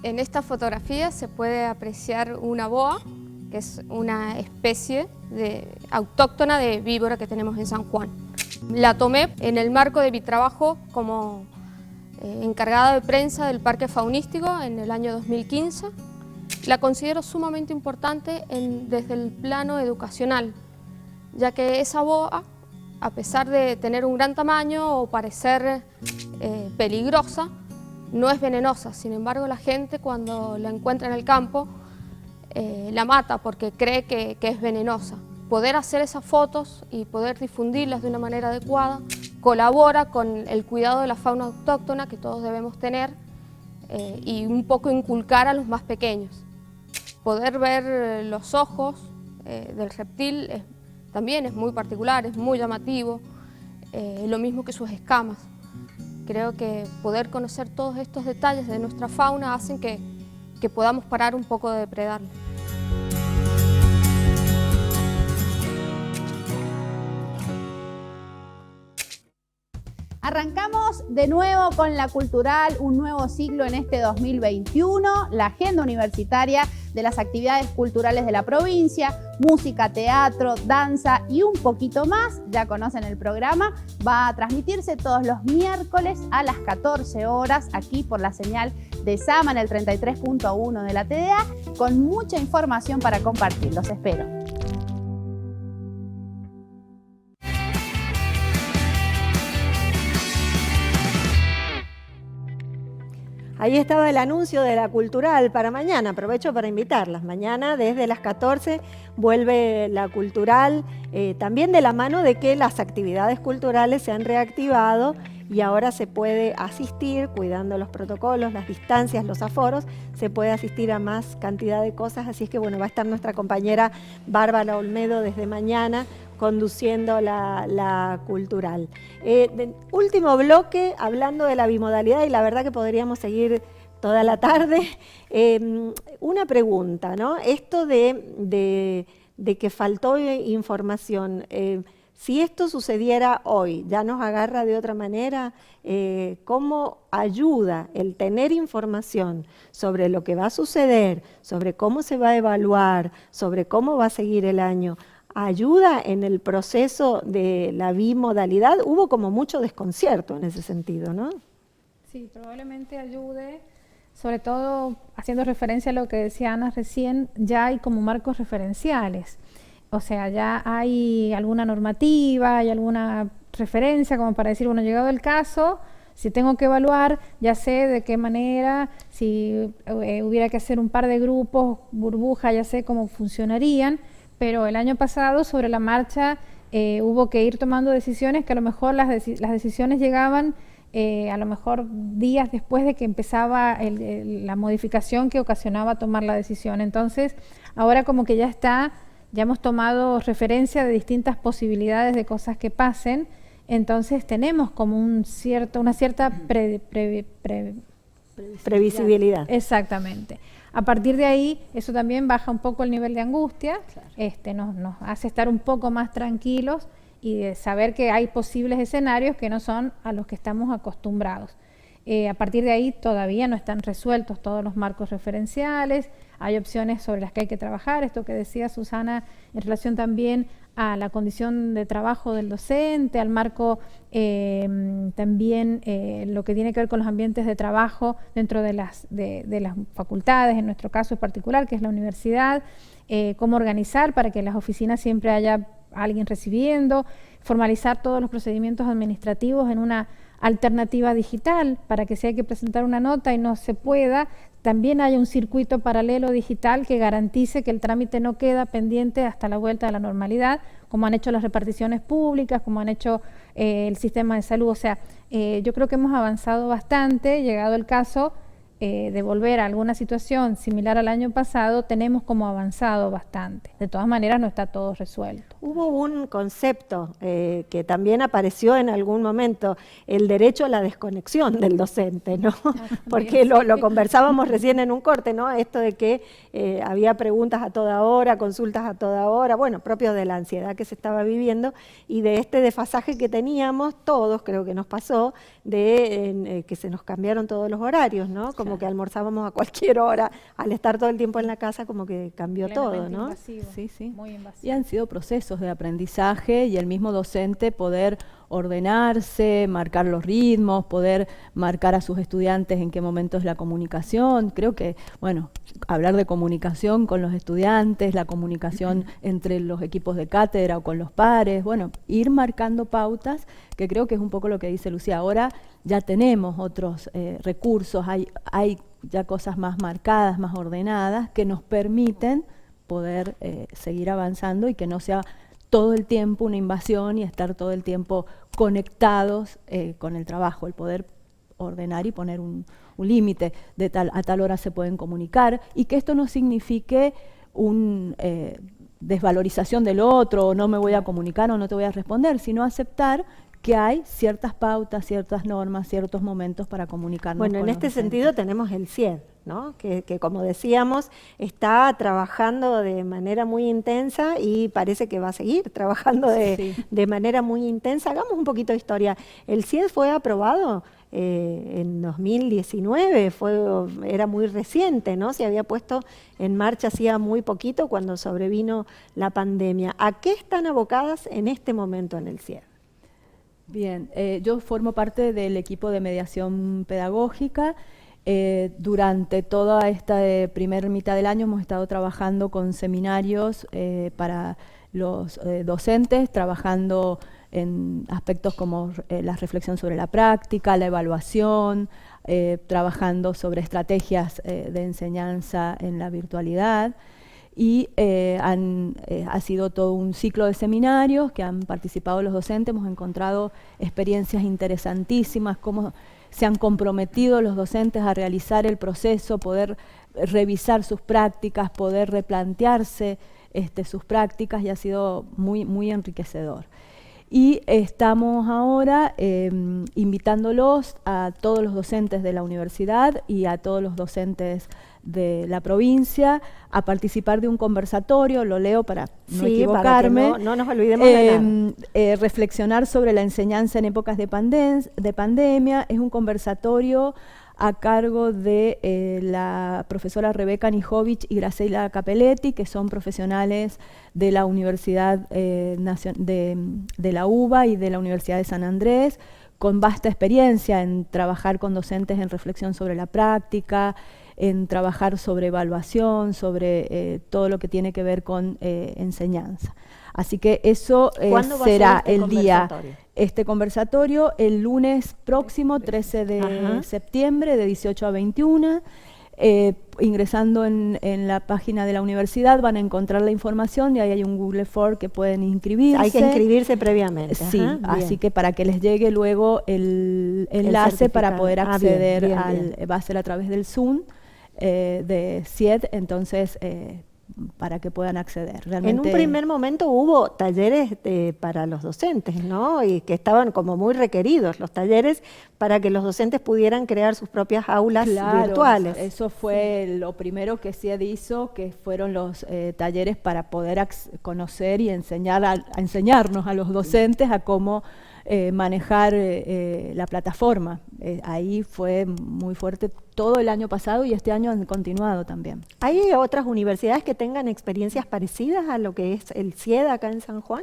En esta fotografía se puede apreciar una boa, que es una especie autóctona de víbora que tenemos en San Juan. La tomé en el marco de mi trabajo como encargada de prensa del Parque Faunístico en el año 2015. La considero sumamente importante desde el plano educacional, ya que esa boa, a pesar de tener un gran tamaño o parecer peligrosa, no es venenosa. Sin embargo, la gente cuando la encuentra en el campo la mata porque cree que es venenosa. Poder hacer esas fotos y poder difundirlas de una manera adecuada colabora con el cuidado de la fauna autóctona que todos debemos tener y un poco inculcar a los más pequeños. Poder ver los ojos del reptil también es muy particular, es muy llamativo, lo mismo que sus escamas. Creo que poder conocer todos estos detalles de nuestra fauna hacen que podamos parar un poco de depredarla. Arrancamos de nuevo con la cultural, un nuevo ciclo en este 2021, la agenda universitaria de las actividades culturales de la provincia, música, teatro, danza y un poquito más, ya conocen el programa, va a transmitirse todos los miércoles a las 14 horas aquí por la señal de Sama en el 33.1 de la TDA, con mucha información para compartir, los espero. Ahí estaba el anuncio de la cultural para mañana, aprovecho para invitarlas. Mañana desde las 14 vuelve la cultural, también de la mano de que las actividades culturales se han reactivado y ahora se puede asistir, cuidando los protocolos, las distancias, los aforos, se puede asistir a más cantidad de cosas, así es que bueno, va a estar nuestra compañera Bárbara Olmedo desde mañana conduciendo la cultural. Último bloque, hablando de la bimodalidad, y la verdad que podríamos seguir toda la tarde. Una pregunta, ¿no? Esto de que faltó información, si esto sucediera hoy, ya nos agarra de otra manera, ¿cómo ayuda el tener información sobre lo que va a suceder, sobre cómo se va a evaluar, sobre cómo va a seguir el año? ¿Ayuda en el proceso de la bimodalidad? Hubo como mucho desconcierto en ese sentido, ¿no? Sí, probablemente ayude, sobre todo haciendo referencia a lo que decía Ana recién, ya hay como marcos referenciales. O sea, ya hay alguna normativa, hay alguna referencia como para decir, bueno, llegado el caso, si tengo que evaluar, ya sé de qué manera, si hubiera que hacer un par de grupos, burbuja, ya sé cómo funcionarían. Pero el año pasado, sobre la marcha, hubo que ir tomando decisiones que a lo mejor las decisiones llegaban a lo mejor días después de que empezaba la modificación que ocasionaba tomar la decisión. Entonces, ahora como que ya hemos tomado referencia de distintas posibilidades de cosas que pasen, entonces tenemos como una cierta previsibilidad. Exactamente. A partir de ahí, eso también baja un poco el nivel de angustia, claro. Nos hace estar un poco más tranquilos y de saber que hay posibles escenarios que no son a los que estamos acostumbrados. A partir de ahí todavía no están resueltos todos los marcos referenciales, hay opciones sobre las que hay que trabajar, esto que decía Susana en relación también a la condición de trabajo del docente, al marco también lo que tiene que ver con los ambientes de trabajo dentro de las facultades, en nuestro caso en particular, que es la universidad, cómo organizar para que en las oficinas siempre haya alguien recibiendo, formalizar todos los procedimientos administrativos en una alternativa digital, para que si hay que presentar una nota y no se pueda, también haya un circuito paralelo digital que garantice que el trámite no queda pendiente hasta la vuelta a la normalidad, como han hecho las reparticiones públicas, como han hecho el sistema de salud. O sea, yo creo que hemos avanzado bastante. Llegado el caso de volver a alguna situación similar al año pasado, tenemos como avanzado bastante. De todas maneras, no está todo resuelto. Hubo un concepto que también apareció en algún momento, el derecho a la desconexión del docente, ¿no? Porque lo conversábamos recién en un corte, ¿no? Esto de que había preguntas a toda hora, consultas a toda hora, bueno, propio de la ansiedad que se estaba viviendo y de este desfasaje que teníamos todos, creo que nos pasó, de que se nos cambiaron todos los horarios, ¿no? Como que almorzábamos a cualquier hora, al estar todo el tiempo en la casa, como que cambió todo, ¿no? Invasivo, sí, sí. muy invasivo. Y han sido procesos de aprendizaje y el mismo docente poder ordenarse, marcar los ritmos, poder marcar a sus estudiantes en qué momento es la comunicación. Creo que, bueno, hablar de comunicación con los estudiantes, la comunicación entre los equipos de cátedra o con los pares, bueno, ir marcando pautas, que creo que es un poco lo que dice Lucía. Ahora ya tenemos otros recursos, hay ya cosas más marcadas, más ordenadas, que nos permiten poder seguir avanzando y que no sea todo el tiempo una invasión y estar todo el tiempo conectados con el trabajo, el poder ordenar y poner un límite, a tal hora se pueden comunicar, y que esto no signifique una desvalorización del otro, o no me voy a comunicar o no te voy a responder, sino aceptar que hay ciertas pautas, ciertas normas, ciertos momentos para comunicarnos. Bueno, en este sentido tenemos el CIED, ¿no? Que como decíamos, está trabajando de manera muy intensa y parece que va a seguir trabajando de manera muy intensa. Hagamos un poquito de historia. El CIED fue aprobado en 2019, era muy reciente, ¿no? Se había puesto en marcha hacía muy poquito cuando sobrevino la pandemia. ¿A qué están abocadas en este momento en el CIED? Bien, yo formo parte del equipo de mediación pedagógica. Durante toda esta primera mitad del año hemos estado trabajando con seminarios para los docentes, trabajando en aspectos como la reflexión sobre la práctica, la evaluación, trabajando sobre estrategias de enseñanza en la virtualidad. Y ha sido todo un ciclo de seminarios que han participado los docentes. Hemos encontrado experiencias interesantísimas, cómo se han comprometido los docentes a realizar el proceso, poder revisar sus prácticas, poder replantearse sus prácticas, y ha sido muy, muy enriquecedor. Y estamos ahora invitándolos a todos los docentes de la universidad y a todos los docentes de la provincia a participar de un conversatorio, lo leo para no equivocarme, para que no nos olvidemos de nada. Reflexionar sobre la enseñanza en épocas de pandemia. Es un conversatorio a cargo de la profesora Rebeca Nijovic y Graciela Capelletti, que son profesionales de la Universidad de la UBA y de la Universidad de San Andrés, con vasta experiencia en trabajar con docentes en reflexión sobre la práctica, en trabajar sobre evaluación, sobre todo lo que tiene que ver con enseñanza. Así que eso será el día, este conversatorio, el lunes próximo, 13 de septiembre, de 18 a 21. Ingresando en la página de la universidad van a encontrar la información, y ahí hay un Google Form que pueden inscribirse. Hay que inscribirse previamente. Sí, así que para que les llegue luego el enlace para poder acceder va a ser a través del Zoom de CIED, entonces para que puedan acceder. Realmente, en un primer momento hubo talleres para los docentes, ¿no? Y que estaban como muy requeridos los talleres para que los docentes pudieran crear sus propias aulas virtuales. Eso fue lo primero que CIED hizo, que fueron los talleres para poder conocer y enseñarnos a los docentes a cómo manejar la plataforma. Ahí fue muy fuerte todo el año pasado, y este año han continuado también. ¿Hay otras universidades que tengan experiencias parecidas a lo que es el CIED acá en San Juan?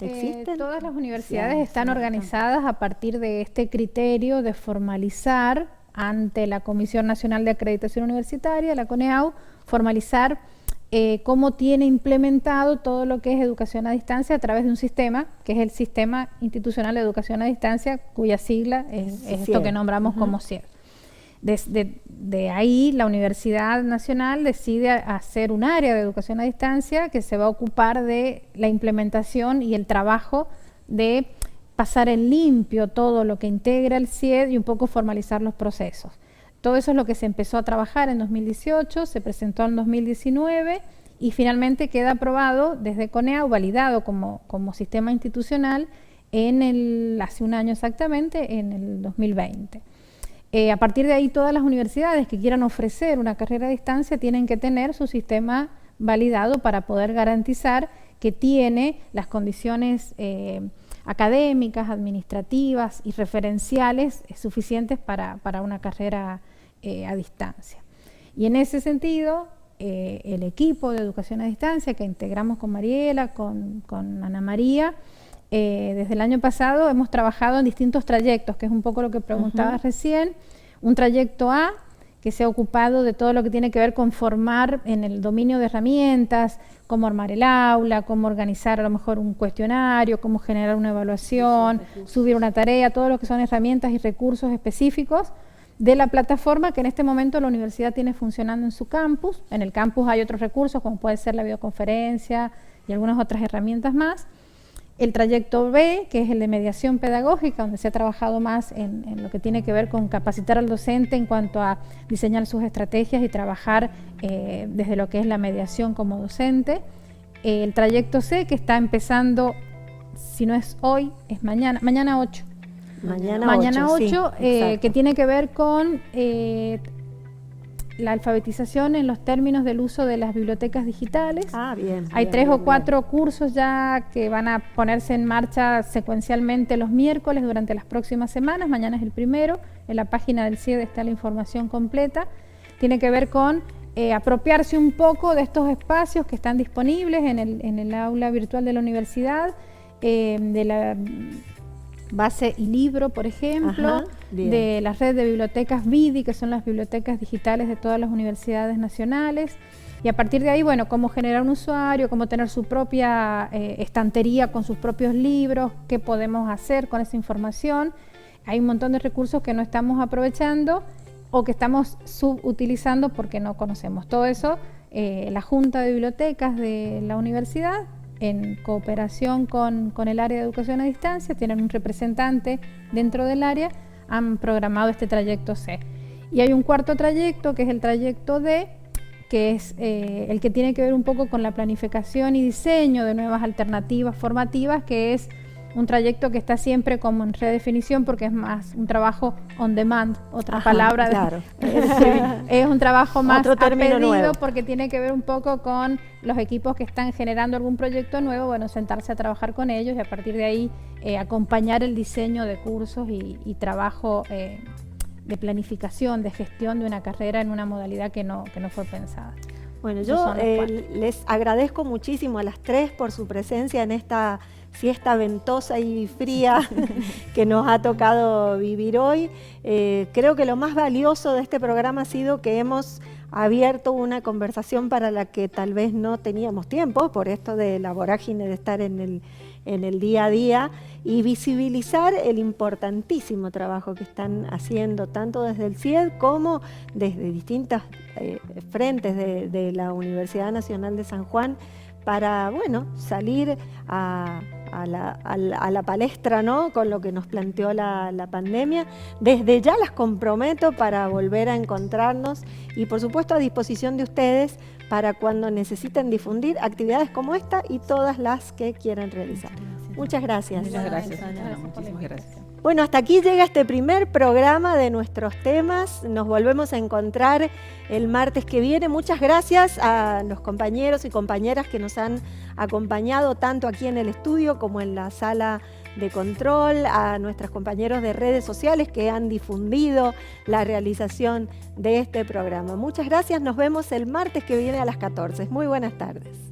¿Existen? Todas las universidades están organizadas a partir de este criterio de formalizar ante la Comisión Nacional de Acreditación Universitaria, la CONEAU, formalizar cómo tiene implementado todo lo que es educación a distancia a través de un sistema, que es el Sistema Institucional de Educación a Distancia, cuya sigla es esto que nombramos como CIED. De ahí la Universidad Nacional decide hacer un área de educación a distancia que se va a ocupar de la implementación y el trabajo de pasar en limpio todo lo que integra el CIED y un poco formalizar los procesos. Todo eso es lo que se empezó a trabajar en 2018, se presentó en 2019 y finalmente queda aprobado desde CONEA, validado como sistema institucional hace un año exactamente, en el 2020. A partir de ahí todas las universidades que quieran ofrecer una carrera a distancia tienen que tener su sistema validado para poder garantizar que tiene las condiciones académicas, administrativas y referenciales suficientes para una carrera a distancia. Y en ese sentido, el equipo de educación a distancia que integramos con Mariela, con Ana María, desde el año pasado hemos trabajado en distintos trayectos, que es un poco lo que preguntabas recién. Un trayecto A, que se ha ocupado de todo lo que tiene que ver con formar en el dominio de herramientas, cómo armar el aula, cómo organizar a lo mejor un cuestionario, cómo generar una evaluación, subir una tarea, todo lo que son herramientas y recursos específicos de la plataforma que en este momento la universidad tiene funcionando en su campus. En el campus hay otros recursos como puede ser la videoconferencia y algunas otras herramientas más. El trayecto B, que es el de mediación pedagógica, donde se ha trabajado más en lo que tiene que ver con capacitar al docente en cuanto a diseñar sus estrategias y trabajar desde lo que es la mediación como docente. El trayecto C, que está empezando, si no es hoy, es mañana 8. Mañana 8, que tiene que ver con la alfabetización en los términos del uso de las bibliotecas digitales. Hay 3 o 4 cursos ya que van a ponerse en marcha secuencialmente los miércoles durante las próximas semanas. Mañana es el primero. En la página del CIED está la información completa. Tiene que ver con apropiarse un poco de estos espacios que están disponibles en el aula virtual de la universidad, de la base y libro, por ejemplo, de la red de bibliotecas BIDI, que son las bibliotecas digitales de todas las universidades nacionales. Y a partir de ahí, bueno, cómo generar un usuario, cómo tener su propia estantería con sus propios libros, qué podemos hacer con esa información. Hay un montón de recursos que no estamos aprovechando o que estamos subutilizando porque no conocemos. Todo eso, la Junta de Bibliotecas de la universidad, en cooperación con el área de educación a distancia, tienen un representante dentro del área, han programado este trayecto C. Y hay un cuarto trayecto, que es el trayecto D, que es el que tiene que ver un poco con la planificación y diseño de nuevas alternativas formativas, que es un trayecto que está siempre como en redefinición porque es más un trabajo on demand, otra palabra. Claro. Es un trabajo más otro término a pedido nuevo, porque tiene que ver un poco con los equipos que están generando algún proyecto nuevo, bueno, sentarse a trabajar con ellos y a partir de ahí acompañar el diseño de cursos y trabajo de planificación, de gestión de una carrera en una modalidad que no fue pensada. Bueno, yo les agradezco muchísimo a las 3 por su presencia en esta siesta ventosa y fría que nos ha tocado vivir hoy. Creo que lo más valioso de este programa ha sido que hemos abierto una conversación para la que tal vez no teníamos tiempo, por esto de la vorágine de estar en el día a día, y visibilizar el importantísimo trabajo que están haciendo tanto desde el CIED como desde distintas frentes de la Universidad Nacional de San Juan para, bueno, salir a la palestra, ¿no?, con lo que nos planteó la pandemia. Desde ya las comprometo para volver a encontrarnos y por supuesto a disposición de ustedes para cuando necesiten difundir actividades como esta y todas las que quieran realizar. Muchas gracias. Muchas gracias, Ana. Muchísimas gracias. Bueno, hasta aquí llega este primer programa de nuestros temas. Nos volvemos a encontrar el martes que viene. Muchas gracias a los compañeros y compañeras que nos han acompañado tanto aquí en el estudio como en la sala de control, a nuestros compañeros de redes sociales que han difundido la realización de este programa. Muchas gracias. Nos vemos el martes que viene a las 14. Muy buenas tardes.